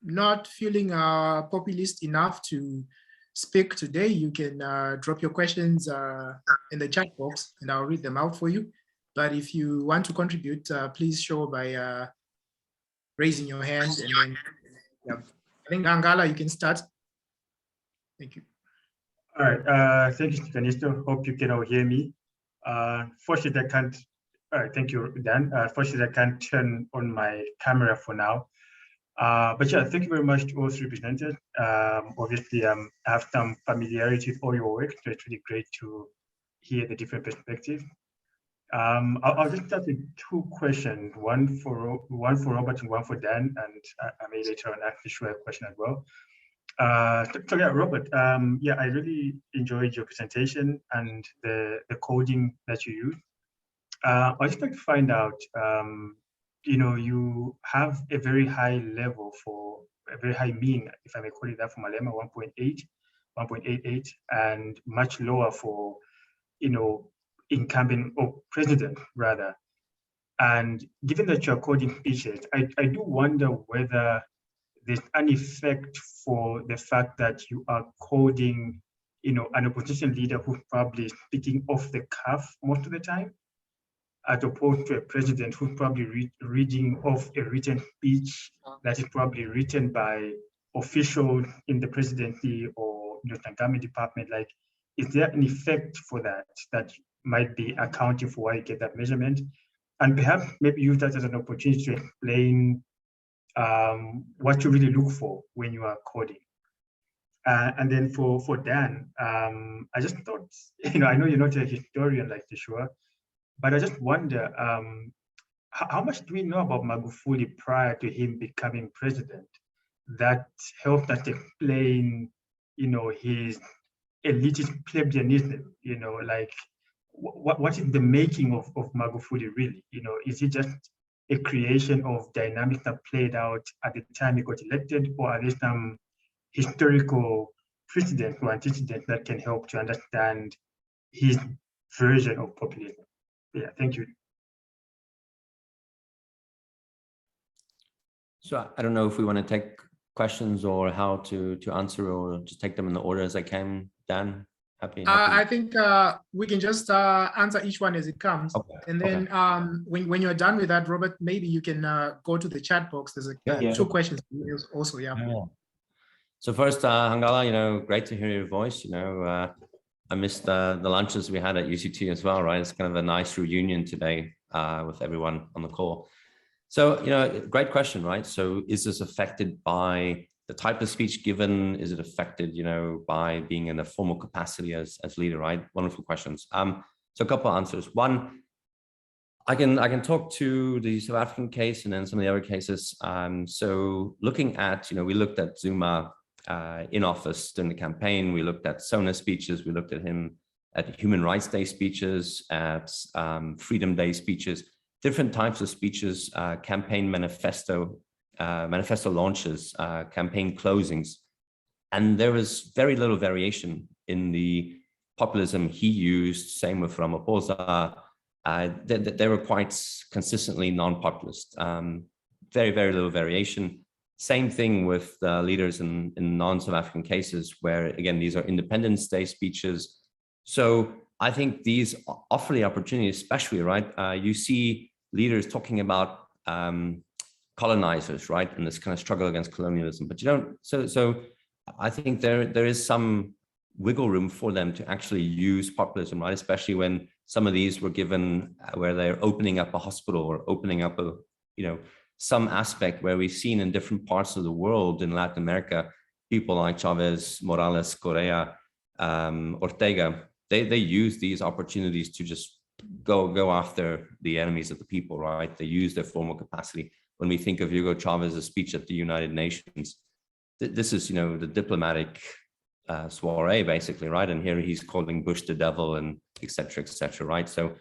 not feeling populist enough to speak today, you can drop your questions in the chat box and I'll read them out for you. But if you want to contribute, please show by raising your hand. And then, yeah. I think Angala, you can start. Thank you. All right, thank you, Canisto. Hope you can all hear me. Fortunately, I can't. All right, thank you, Dan. Fortunately, I can't turn on my camera for now. But yeah, thank you very much to all three presenters. Obviously, I have some familiarity with all your work, so it's really great to hear the different perspectives. I'll just start with two questions, one for Robert and one for Dan, and I may later on ask Sishuwa a question as well. So yeah, Robert, yeah, I really enjoyed your presentation and the coding that you used. I'd just like to find out, you know, you have a very high level for a very high mean, if I may call it that, for Malema, 1.88, and much lower for, you know, incumbent or president rather. And given that you're coding speeches, I do wonder whether there's an effect for the fact that you are coding, you know, an opposition leader who's probably speaking off the cuff most of the time, as opposed to a president who's probably reading off a written speech that is probably written by officials in the presidency or, you know, government department. Like, is there an effect for that might be accounting for why you get that measurement? And perhaps maybe use that as an opportunity to explain what you really look for when you are coding. And then for Dan, I just thought, you know, I know you're not a historian like Sishuwa, but I just wonder, how much do we know about Magufuli prior to him becoming president that helped us explain, you know, his elitist plebeianism, you know, like what is the making of Magufuli really? You know, is he just a creation of dynamics that played out at the time he got elected, or are there some historical precedents or antecedents that can help to understand his version of populism? Yeah, thank you. So I don't know if we want to take questions or how to answer, or just take them in the order as I can. Dan, happy. I think we can just answer each one as it comes. Okay. And then when you're done with that, Robert, maybe you can go to the chat box. There's two questions also, yeah. So first, Hangala, you know, great to hear your voice. You know, I missed the lunches we had at UCT as well, right? It's kind of a nice reunion today with everyone on the call. So, you know, great question, right? So is this affected by the type of speech given? Is it affected, you know, by being in a formal capacity as leader, right? Wonderful questions. So a couple of answers. One, I can talk to the South African case and then some of the other cases. So looking at, you know, we looked at Zuma in office during the campaign. We looked at Sona speeches. We looked at him at Human Rights Day speeches, at Freedom Day speeches, different types of speeches, campaign manifesto launches, campaign closings. And there was very little variation in the populism he used, same with Ramaphosa, they were quite consistently non-populist, very, very little variation. Same thing with leaders in non-South African cases, where, again, these are Independence Day speeches. So I think these offer the opportunity, especially, right? You see leaders talking about colonizers, right? And this kind of struggle against colonialism, but you don't, so I think there is some wiggle room for them to actually use populism, right? Especially when some of these were given where they're opening up a hospital or opening up a, some aspect where we've seen in different parts of the world in Latin America, people like Chavez, Morales, Correa, Ortega, they use these opportunities to just go after the enemies of the people, right? They use their formal capacity. When we think of Hugo Chavez's speech at the United Nations, this is, the diplomatic soiree, basically, right? And here he's calling Bush the devil and et cetera, right? So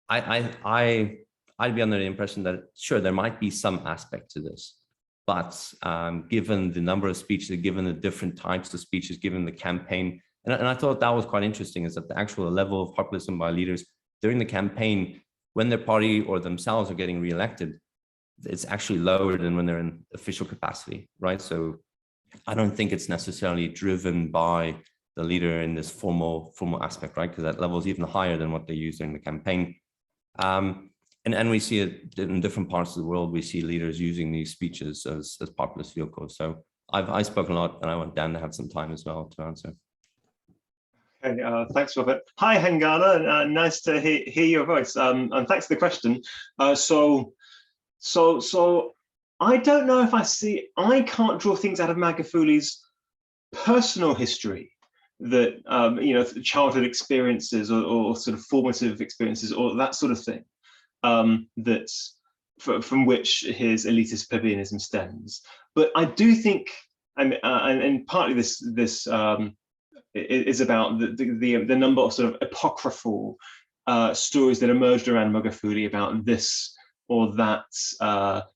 I'd be under the impression that, sure, there might be some aspect to this, but given the number of speeches, given the different types of speeches, given the campaign, and I thought that was quite interesting, is that the actual level of populism by leaders during the campaign, when their party or themselves are getting reelected, it's actually lower than when they're in official capacity, right? So I don't think it's necessarily driven by the leader in this formal aspect, right? Because that level is even higher than what they use during the campaign. And we see it in different parts of the world. We see leaders using these speeches as populist vehicles. So I've spoken a lot, and I want Dan to have some time as well to answer. Okay, thanks, Robert. Hi, Hangala. Nice to hear your voice. And thanks for the question. So I don't know if I can't draw things out of Magufuli's personal history that, childhood experiences or sort of formative experiences or that sort of thing, that's from which his elitist plebeianism stems. But I do think, and partly this is about the number of sort of apocryphal stories that emerged around Magufuli about this or that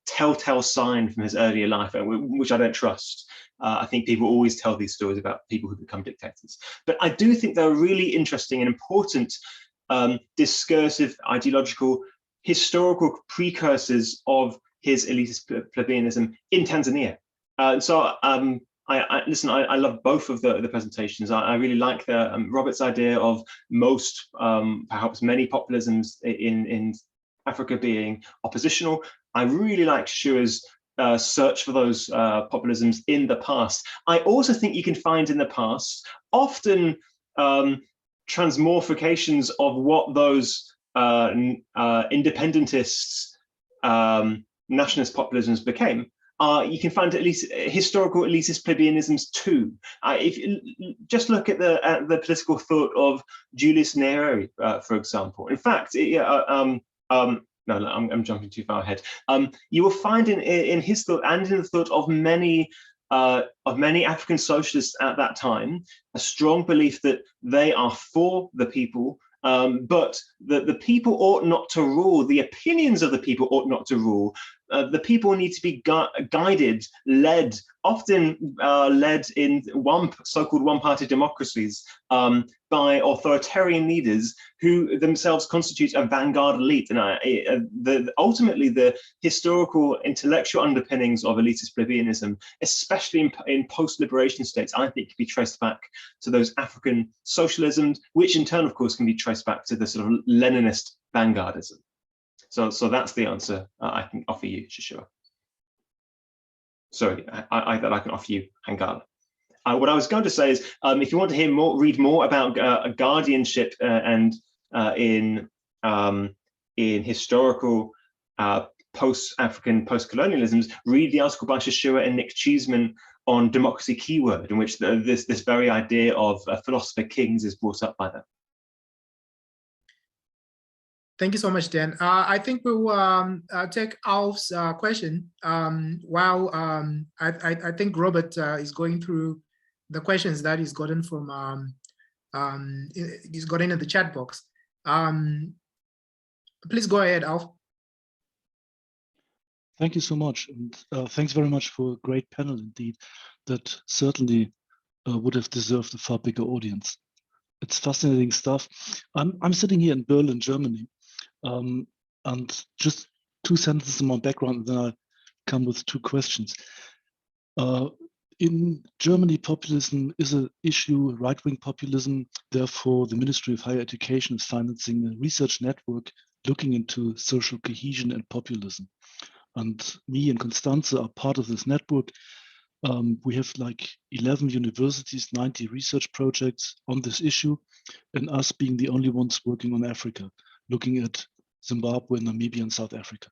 telltale sign from his earlier life, which I don't trust. I think people always tell these stories about people who become dictators. But I do think they're really interesting and important discursive, ideological, historical precursors of his elitist plebeianism in Tanzania. Listen, I love both of the presentations. I really like Robert's idea of most, perhaps many populisms in Africa being oppositional. I really like Sishuwa's search for those populisms in the past. I also think you can find in the past often transmorphications of what those independentists, nationalist populisms became. You can find at least historical elitist plebeianisms too. If you just look at the political thought of Julius Nyerere, for example. In fact, no, I'm jumping too far ahead. You will find in his thought and in the thought of many African socialists at that time a strong belief that they are for the people, but the people ought not to rule. The opinions of the people ought not to rule. The people need to be guided, led, often led in so-called one-party democracies by authoritarian leaders who themselves constitute a vanguard elite. And ultimately, the historical intellectual underpinnings of elitist plebeianism, especially in post-liberation states, I think can be traced back to those African socialisms, which in turn, of course, can be traced back to the sort of Leninist vanguardism. So that's the answer I can offer you, Sishuwa. Sorry, that I can offer you, Hangala. What I was going to say is, if you want to hear more, read more about guardianship and in historical post-African post-colonialisms, read the article by Sishuwa and Nick Cheeseman on Democracy Keyword, in which this very idea of philosopher kings is brought up by them. Thank you so much, Dan. I think we will take Alf's question while I think Robert is going through the questions that he's gotten from he's gotten in the chat box. Please go ahead, Alf. Thank you so much, and thanks very much for a great panel indeed. That certainly would have deserved a far bigger audience. It's fascinating stuff. I'm sitting here in Berlin, Germany. And just 2 sentences in my background, and then I'll come with 2 questions. In Germany, populism is an issue, right-wing populism. Therefore, the Ministry of Higher Education is financing a research network looking into social cohesion and populism. And me and Constanze are part of this network. We have like 11 universities, 90 research projects on this issue, and us being the only ones working on Africa, looking at Zimbabwe, Namibia, and South Africa.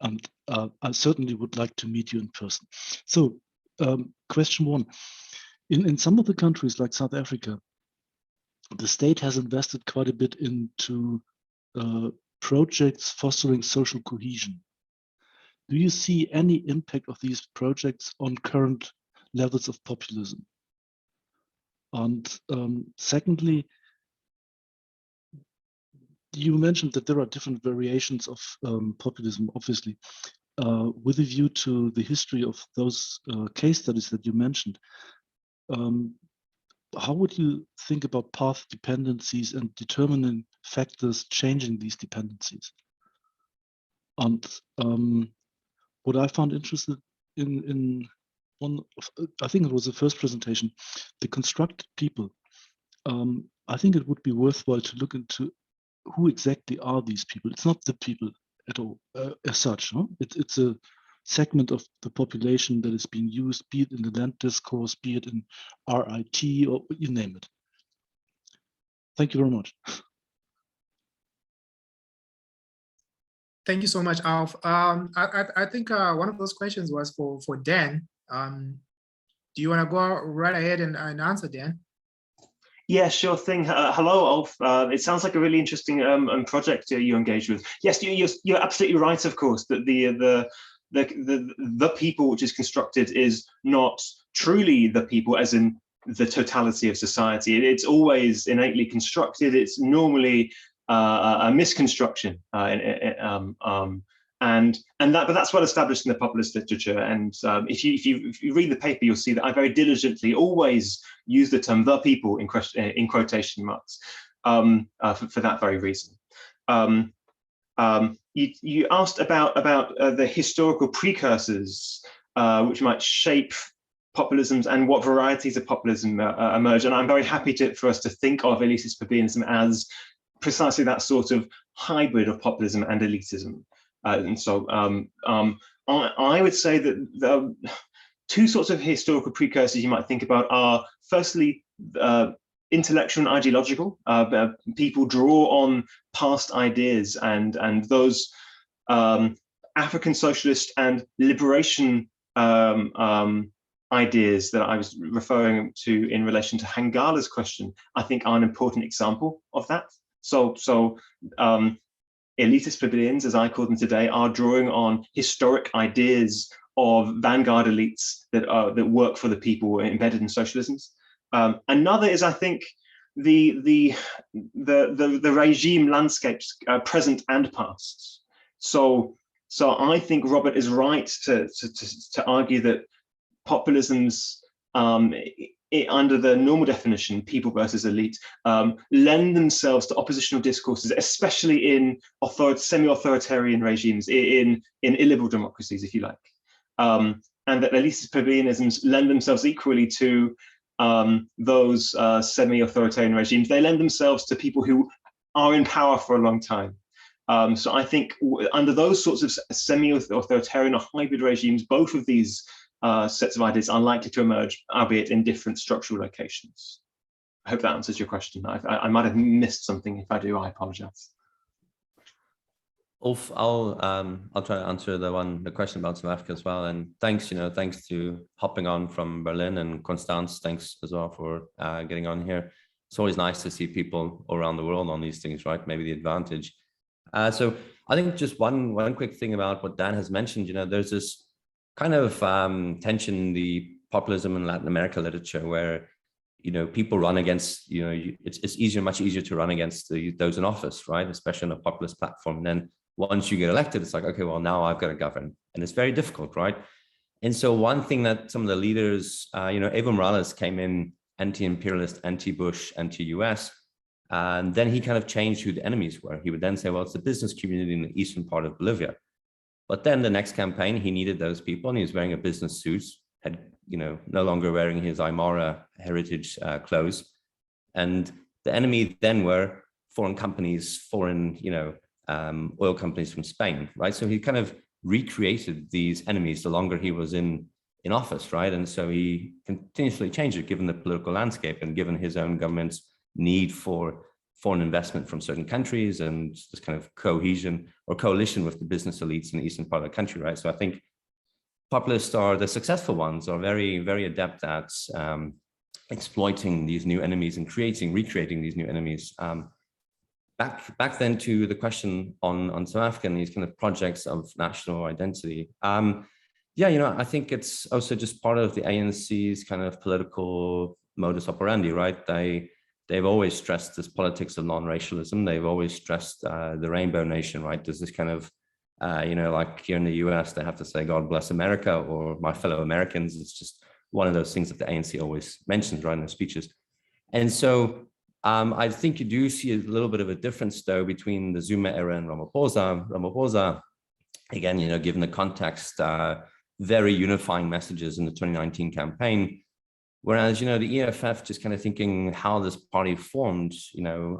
And I certainly would like to meet you in person. So question 1, in some of the countries like South Africa, the state has invested quite a bit into projects fostering social cohesion. Do you see any impact of these projects on current levels of populism? And secondly, you mentioned that there are different variations of populism, obviously. With a view to the history of those case studies that you mentioned, how would you think about path dependencies and determining factors changing these dependencies? And what I found interesting in one of, I think it was the first presentation, the constructed people. I think it would be worthwhile to look into who exactly are these people. It's not the people at all as such. Huh? It's a segment of the population that is being used, be it in the land discourse, be it in RIT, or you name it. Thank you very much. Thank you so much, Alf. I think one of those questions was for Dan. Do you want to go right ahead and answer, Dan? Yeah, sure thing. Hello, Ulf. It sounds like a really interesting project you engaged with. Yes, you're absolutely right, of course, that the people which is constructed is not truly the people, as in the totality of society. It's always innately constructed. It's normally a misconstruction, but that's well established in the populist literature. And if you read the paper, you'll see that I very diligently always use the term "the people" in quotation marks for that very reason. You asked about the historical precursors which might shape populisms and what varieties of populism emerge. And I'm very happy for us to think of elitism as precisely that sort of hybrid of populism and elitism. And so I would say that the 2 sorts of historical precursors you might think about are, firstly, intellectual and ideological. People draw on past ideas and those African socialist and liberation ideas that I was referring to in relation to Hangala's question, I think are an important example of that. So elitist plebeians, as I call them today, are drawing on historic ideas of vanguard elites that work for the people embedded in socialisms. Another is, I think, the regime landscapes, present and past. So I think Robert is right to argue that populisms under the normal definition, people versus elite, lend themselves to oppositional discourses, especially in semi-authoritarian regimes, in illiberal democracies, if you like. And that elitist plebeianisms lend themselves equally to those semi-authoritarian regimes. They lend themselves to people who are in power for a long time. So I think under those sorts of semi-authoritarian or hybrid regimes, both of these sets of ideas are likely to emerge, albeit in different structural locations. I hope that answers your question. I might have missed something. If I do, I apologize. Ulf, I'll try to answer the question about South Africa as well. And thanks, thanks to hopping on from Berlin, and Constance, thanks as well for getting on here. It's always nice to see people around the world on these things, right? Maybe the advantage. So I think just one quick thing about what Dan has mentioned, there's this kind of tension in the populism in Latin America literature where, people run against, it's much easier to run against those in office, right? Especially on a populist platform. And then once you get elected, it's like, okay, well, now I've got to govern. And it's very difficult, right? And so one thing that some of the leaders, Evo Morales came in anti-imperialist, anti-Bush, anti-US. And then he kind of changed who the enemies were. He would then say, well, it's the business community in the eastern part of Bolivia. But then the next campaign, he needed those people, and he was wearing a business suit, had, no longer wearing his Aymara heritage clothes. And the enemy then were foreign companies, foreign, oil companies from Spain, right? So he kind of recreated these enemies the longer he was in office, right? And so he continuously changed it given the political landscape and given his own government's need for foreign investment from certain countries and this kind of cohesion or coalition with the business elites in the eastern part of the country, right? So I think populists are the successful ones, are very, very adept at exploiting these new enemies and recreating these new enemies. Back then to the question on South Africa and these kind of projects of national identity. Yeah, I think it's also just part of the ANC's kind of political modus operandi, right? They've always stressed this politics of non-racialism. They've always stressed the rainbow nation, right? There's this kind of, like here in the US, they have to say, God bless America or my fellow Americans. It's just one of those things that the ANC always mentions, right, in their speeches. And so I think you do see a little bit of a difference, though, between the Zuma era and Ramaphosa. Ramaphosa, again, given the context, very unifying messages in the 2019 campaign. Whereas, the EFF just kind of thinking how this party formed,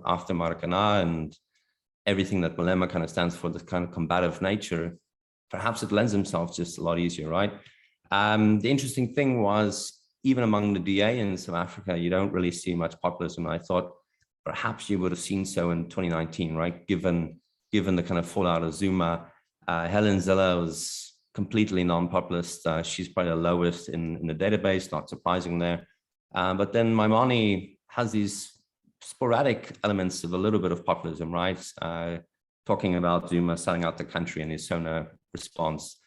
after Maracana and everything that Malema kind of stands for, this kind of combative nature, perhaps it lends themselves just a lot easier, right? The interesting thing was, even among the DA in South Africa, you don't really see much populism. I thought perhaps you would have seen so in 2019, right? Given the kind of fallout of Zuma, Helen Zille was completely non-populist. She's probably the lowest in the database, not surprising there. But then Maimane has these sporadic elements of a little bit of populism, right? Talking about Zuma selling out the country in his Sona response.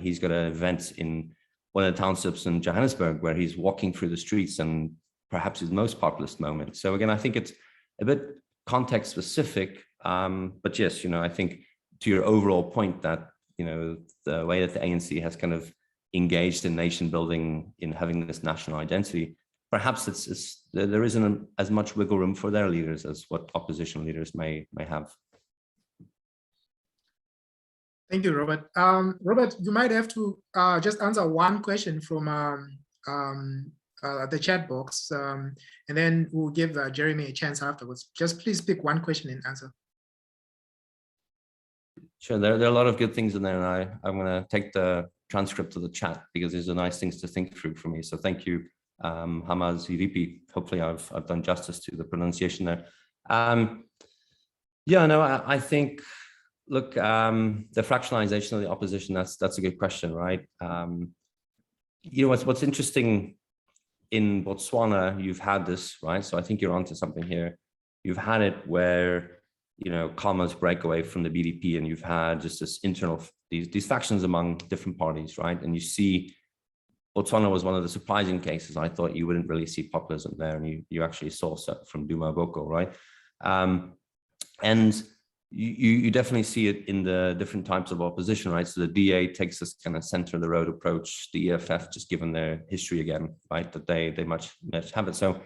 He's got an event in one of the townships in Johannesburg where he's walking through the streets and perhaps his most populist moment. So again, I think it's a bit context specific, but yes, I think to your overall point that, the way that the ANC has kind of engaged in nation building, in having this national identity, perhaps there isn't as much wiggle room for their leaders as what opposition leaders may have. Thank you, Robert. Robert, you might have to just answer one question from the chat box, and then we'll give Jeremy a chance afterwards. Just please pick one question and answer. Sure, there are a lot of good things in there, and I'm going to take the transcript of the chat because these are nice things to think through for me. So thank you, Hamaz Iripi. Hopefully I've done justice to the pronunciation there. Yeah, no, I think, look, the fractionalization of the opposition, that's a good question, right? What's interesting in Botswana, you've had this, right? So I think you're onto something here. You've had it where commas break away from the BDP, and you've had just this internal, these factions among different parties, right? And you see Botswana was one of the surprising cases. I thought you wouldn't really see populism there, and you actually saw so from Duma Boko, right? And you definitely see it in the different types of opposition, right? So the DA takes this kind of center of the road approach, the EFF, just given their history again, right? That they much have it. So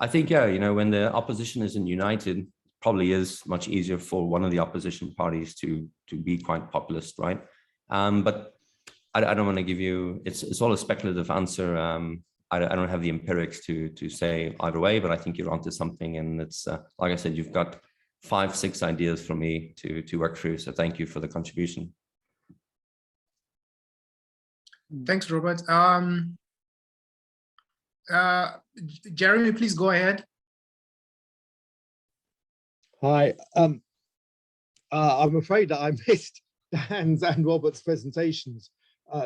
I think, yeah, when the opposition isn't united, probably is much easier for one of the opposition parties to be quite populist, right? But I don't want to give you, it's all a speculative answer. I don't have the empirics to say either way, but I think you're onto something. And it's, like I said, you've got 5-6 ideas for me to work through. So thank you for the contribution. Thanks, Robert. Jeremy, please go ahead. Hi, I'm afraid that I missed Dan's and Robert's presentations.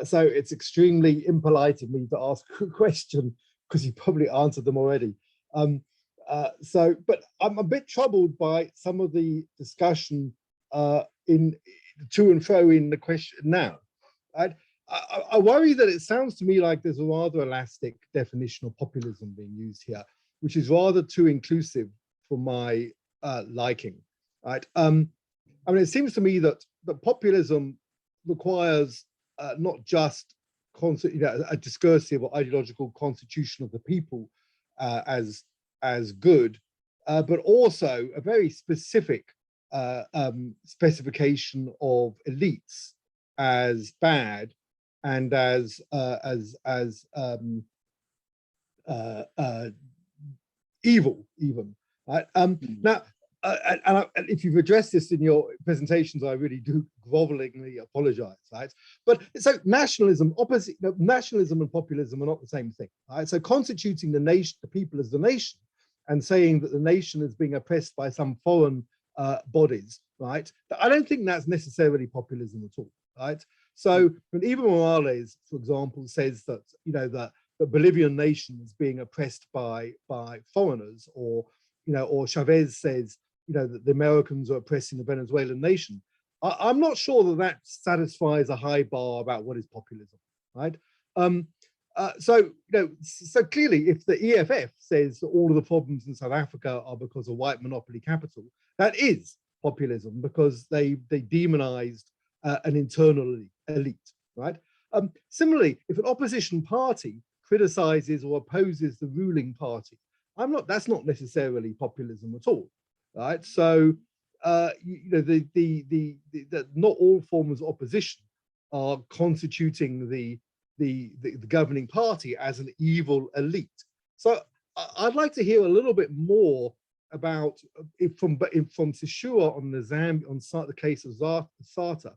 So it's extremely impolite of me to ask a question because you probably answered them already. But I'm a bit troubled by some of the discussion in to and fro in the question now. I worry that it sounds to me like there's a rather elastic definition of populism being used here, which is rather too inclusive for my liking. Right? I mean, it seems to me that populism requires not just a discursive or ideological constitution of the people as good, but also a very specific specification of elites as bad and as evil, even. Right? Now, and if you've addressed this in your presentations, I really do grovelingly apologize, right? But so nationalism, nationalism and populism are not the same thing, right? So constituting the nation, the people as the nation, and saying that the nation is being oppressed by some foreign bodies, right? I don't think that's necessarily populism at all, right? So when Evo Morales, for example, says that, you know, that the Bolivian nation is being oppressed by foreigners, or, you know, or Chavez says, you know, that the Americans are oppressing the Venezuelan nation, I'm not sure that that satisfies a high bar about what is populism, right? So, you know, so clearly, if the EFF says that all of the problems in South Africa are because of white monopoly capital, that is populism, because they demonized an internal elite, right? Similarly, if an opposition party criticizes or opposes the ruling party, that's not necessarily populism at all, right? So, you know, not all forms of opposition are constituting the governing party as an evil elite. So I'd like to hear a little bit more about from Sishuwa on the case of Sata,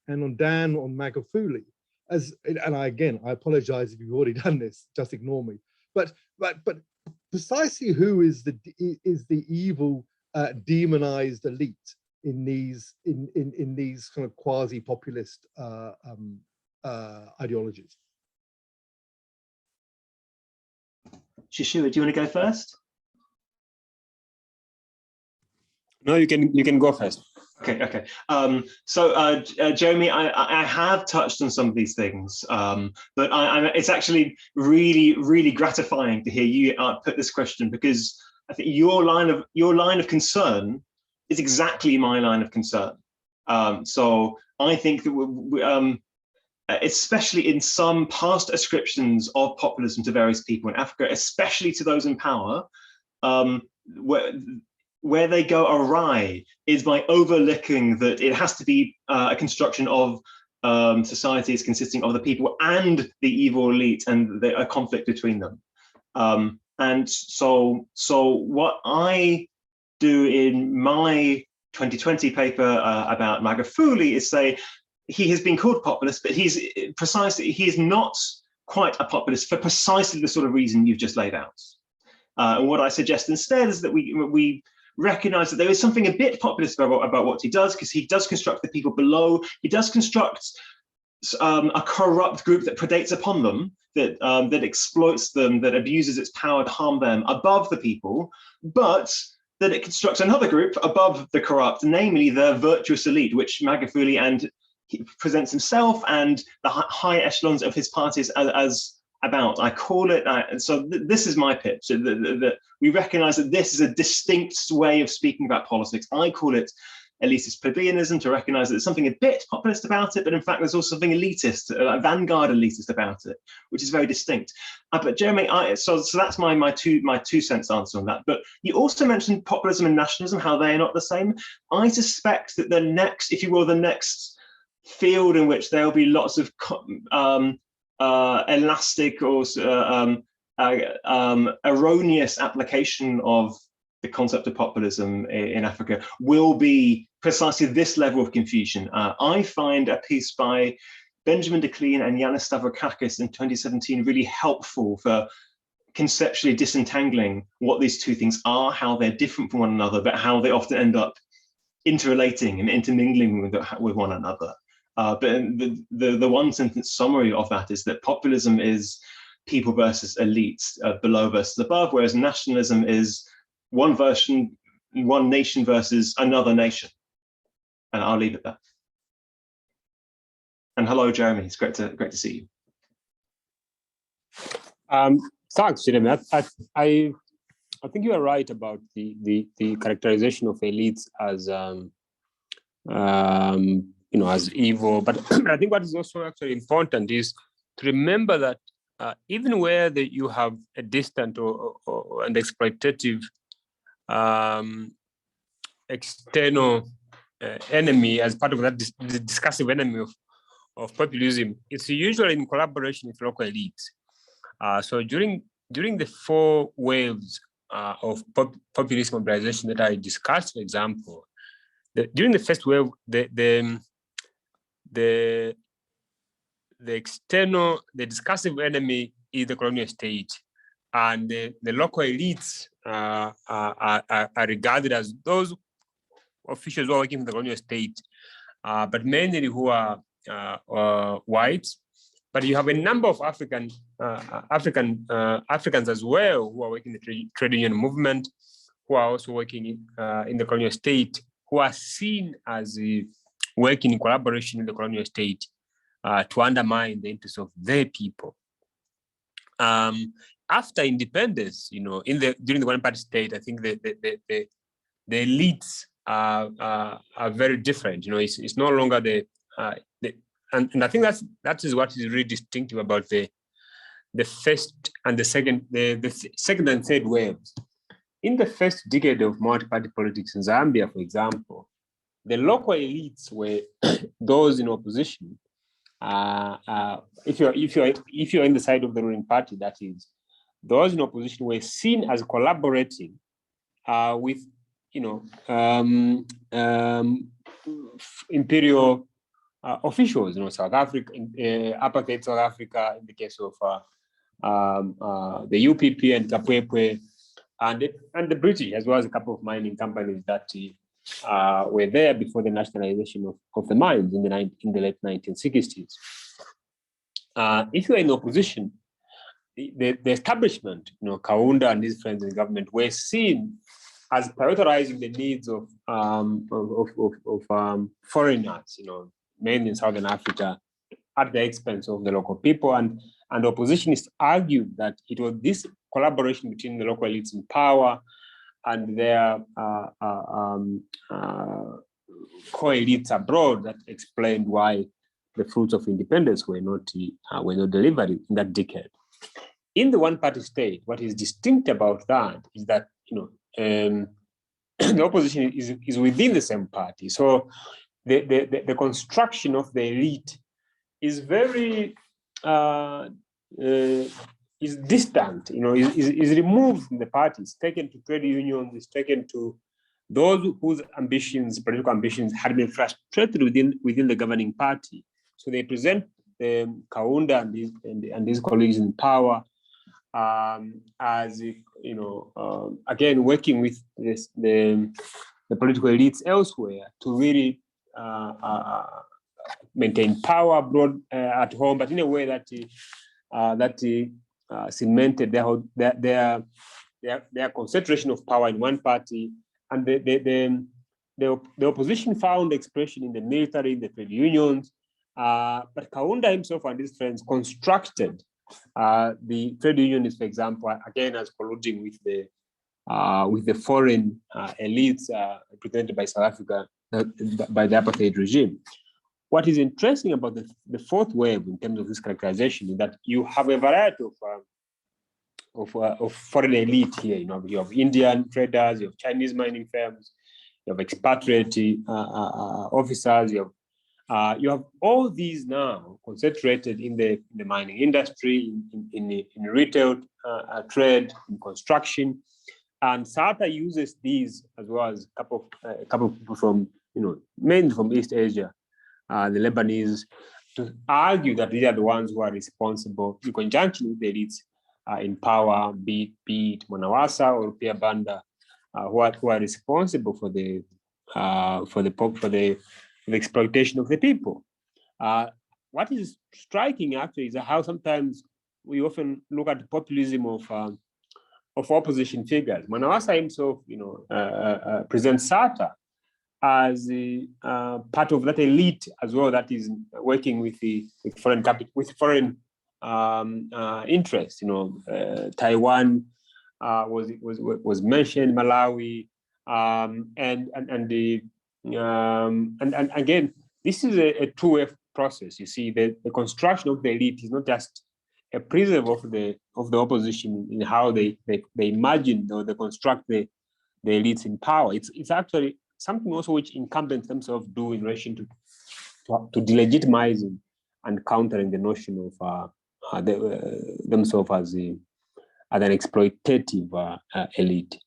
and on Dan on Magufuli. And I apologize if you've already done this, just ignore me. But precisely who is the evil demonized elite in these kind of quasi-populist ideologies? Shishuwa, do you want to go first? No, you can go first. Okay. So Jeremy, I have touched on some of these things, but it's actually really gratifying to hear you put this question, because I think your line of concern is exactly my line of concern. So I think that especially in some past ascriptions of populism to various people in Africa, especially to those in power, where they go awry is by overlooking that it has to be a construction of societies consisting of the people and the evil elite, and a conflict between them. And so what I do in my 2020 paper about Magufuli is say he has been called populist, but he is not quite a populist for precisely the sort of reason you've just laid out. And what I suggest instead is that we recognize that there is something a bit populist about what he does, because he does construct the people below. He does construct a corrupt group that predates upon them, that exploits them, that abuses its power to harm them above the people, but that it constructs another group above the corrupt, namely the virtuous elite, which Magufuli and he presents himself and the high echelons of his parties as about. I call it, so this is my pitch, that we recognize that this is a distinct way of speaking about politics. I call it elitist plebeianism, to recognize that there's something a bit populist about it, but in fact there's also something elitist, vanguard elitist about it, which is very distinct. But Jeremy, so that's my two cents answer on that. But you also mentioned populism and nationalism, how they are not the same. I suspect that the next, if you will, the next field in which there will be lots of elastic or erroneous application of the concept of populism in Africa will be precisely this level of confusion. I find a piece by Benjamin de Kleen and Yanis Stavrakakis in 2017 really helpful for conceptually disentangling what these two things are, how they're different from one another, but how they often end up interrelating and intermingling with one another. But the one sentence summary of that is that populism is people versus elites, below versus above, whereas nationalism is one nation versus another nation. And I'll leave it there. And hello, Jeremy. It's great to see you. Thanks, Jeremy. I think you are right about the characterization of elites as as evil. But I think what is also actually important is to remember that even where you have a distant and exploitative external enemy as part of that discursive enemy of populism, it's usually in collaboration with local elites. So during the 4 waves of populist mobilization that I discussed, for example, during the first wave, the discursive enemy is the colonial state, and the local elites are regarded as those officials who are working for the colonial state, but mainly who are white. But you have a number of Africans as well who are working in the trade union movement, who are also working in the colonial state, who are seen as working in collaboration with the colonial state to undermine the interests of their people. After independence, during the one-party state, I think the elites are very different. It's no longer and I think that is what is really distinctive about the first and the second, the second and third waves. In the first decade of multi-party politics in Zambia, for example, the local elites were those in opposition. If you're in the side of the ruling party, that is, those in opposition were seen as collaborating with imperial officials, South Africa, apartheid South Africa, in the case of the UPP and Kapwepwe, and the British, as well as a couple of mining companies that were there before the nationalization of the mines in the late 1960s. If you are in opposition, the establishment, Kaunda and his friends in government, were seen as prioritizing the needs of foreigners, mainly in Southern Africa, at the expense of the local people. And oppositionists argued that it was this collaboration between the local elites in power and their co-elites abroad that explained why the fruits of independence were not delivered in that decade. In the one-party state, what is distinct about that is that the opposition is within the same party. So the construction of the elite is very is distant, is removed from the party. It's taken to trade unions, it's taken to those whose political ambitions, had been frustrated within the governing party. So they present Kaunda and his colleagues in power as again working with the political elites elsewhere to really maintain power abroad at home, but in a way that cemented their concentration of power in one party, and the opposition found expression in the military, in the trade unions, but Kaunda himself and his friends constructed the trade unionists, for example, again as colluding with the foreign elites represented by South Africa, by the apartheid regime. What is interesting about the fourth wave in terms of this characterization is that you have a variety of foreign elite here. You have Indian traders, you have Chinese mining firms, you have expatriate officers, you have all these now concentrated in the mining industry, in retail trade, in construction, and SATA uses these as well as a couple of people from mainly from East Asia, the Lebanese, to argue that they are the ones who are responsible in conjunction with the elites in power, be it Monawasa or Pia Banda, who are responsible for the exploitation of the people. What is striking actually is how sometimes we often look at the populism of opposition figures. Monawasa himself, presents SATA as part of that elite as well that is working with foreign capital, with foreign interests. Taiwan was mentioned, Malawi, and again, this is a two-way process. You see, the construction of the elite is not just a preserve of the opposition in how they imagine or they construct the the elites in power. It's actually something also which incumbents themselves do in relation to delegitimizing and countering the notion of themselves as an exploitative elite.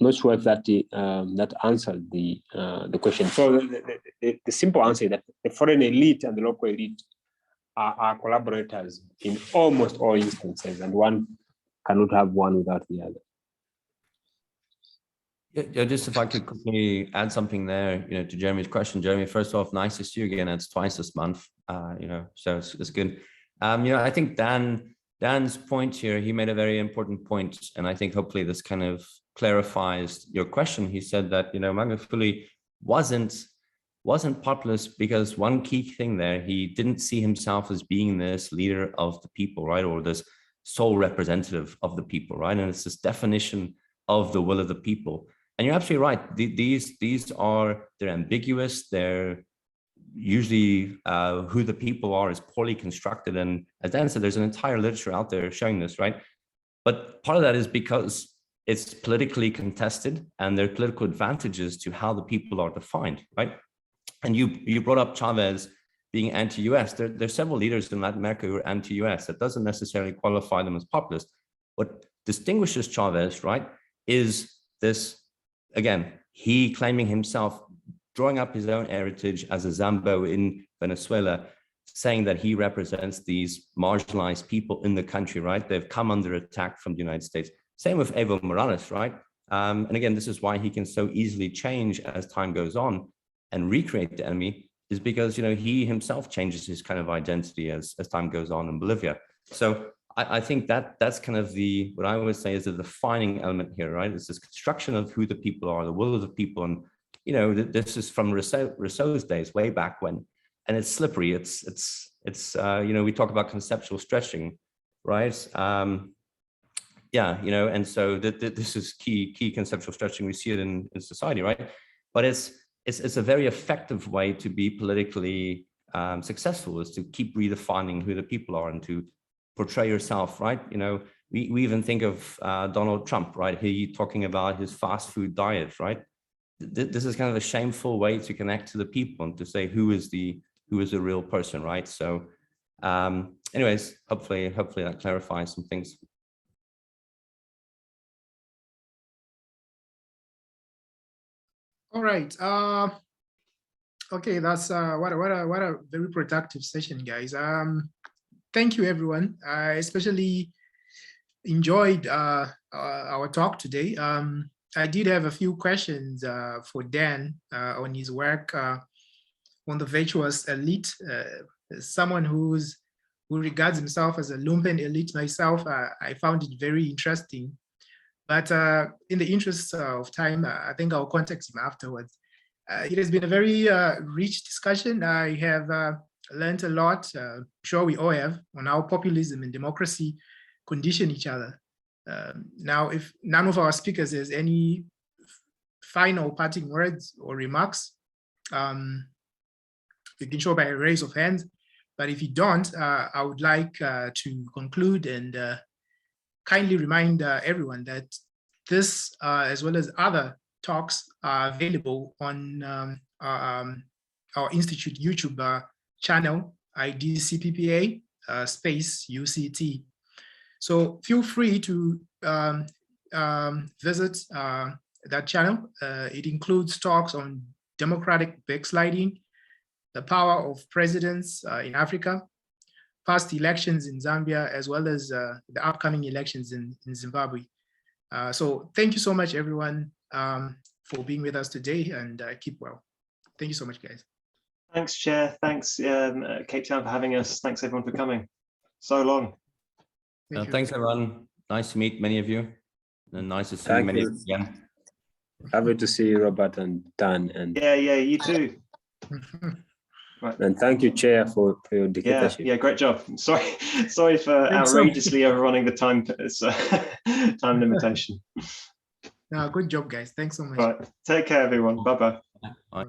Not sure if that that answered the question. So the simple answer is that the foreign elite and the local elite are collaborators in almost all instances, and one cannot have one without the other. Yeah, just if I could quickly add something there, to Jeremy's question. Jeremy, first off, nice to see you again. It's twice this month, so it's good. I think Dan's point here, he made a very important point, and I think hopefully this kind of clarifies your question. He said that Magufuli wasn't populist because one key thing there, he didn't see himself as being this leader of the people, right, or this sole representative of the people, right, and it's this definition of the will of the people. And you're absolutely right. They're ambiguous. They're usually who the people are is poorly constructed. And as Dan said, there's an entire literature out there showing this, right? But part of that is because it's politically contested and there are political advantages to how the people are defined, right? And you brought up Chavez being anti-US. There's several leaders in Latin America who are anti-US. That doesn't necessarily qualify them as populist. What distinguishes Chavez, right, is this, again, he claiming himself, drawing up his own heritage as a Zambo in Venezuela, saying that he represents these marginalized people in the country, right? They've come under attack from the United States. Same with Evo Morales, right? And again, this is why he can so easily change as time goes on and recreate the enemy, is because, he himself changes his kind of identity as time goes on in Bolivia. So I think that's kind of what I would say is the defining element here, right? It's this construction of who the people are, the will of the people. And, this is from Rousseau's days, way back when, and it's slippery. It's we talk about conceptual stretching, right? And so this is key conceptual stretching. We see it in society, right? But it's a very effective way to be politically successful, is to keep redefining who the people are and to portray yourself, right? We even think of Donald Trump, right? He talking about his fast food diet, right? This is kind of a shameful way to connect to the people and to say who is the real person, right? So anyways, hopefully that clarifies some things. All right. Okay, that's what a very productive session, guys. Thank you, everyone. I especially enjoyed our talk today. I did have a few questions for Dan on his work on the virtuous elite. Someone who regards himself as a lumpen elite myself, I found it very interesting. But in the interest of time, I think I'll contact him afterwards. It has been a very rich discussion. I have learned a lot, I'm sure we all have, on how populism and democracy condition each other. Now, if none of our speakers has any final parting words or remarks, you can show by a raise of hands. But if you don't, I would like to conclude and kindly remind everyone that this, as well as other talks, are available on our Institute YouTube channel, IDCPPA space UCT. So feel free to visit that channel. It includes talks on democratic backsliding, the power of presidents in Africa, past elections in Zambia, as well as the upcoming elections in Zimbabwe. So thank you so much, everyone, for being with us today, and keep well. Thank you so much, guys. Thanks, Chair. Thanks, Cape Town, for having us. Thanks, everyone, for coming. So long. Thanks, everyone. Nice to meet many of you, and nice to see many of you again. Happy to see you, Robert and Dan. And yeah, you too. Right. And thank you, Chair, for your dictatorship. Yeah, great job. Sorry for outrageously overrunning the time time limitation. No, good job, guys. Thanks so much. Right. Take care, everyone. Bye-bye. Bye.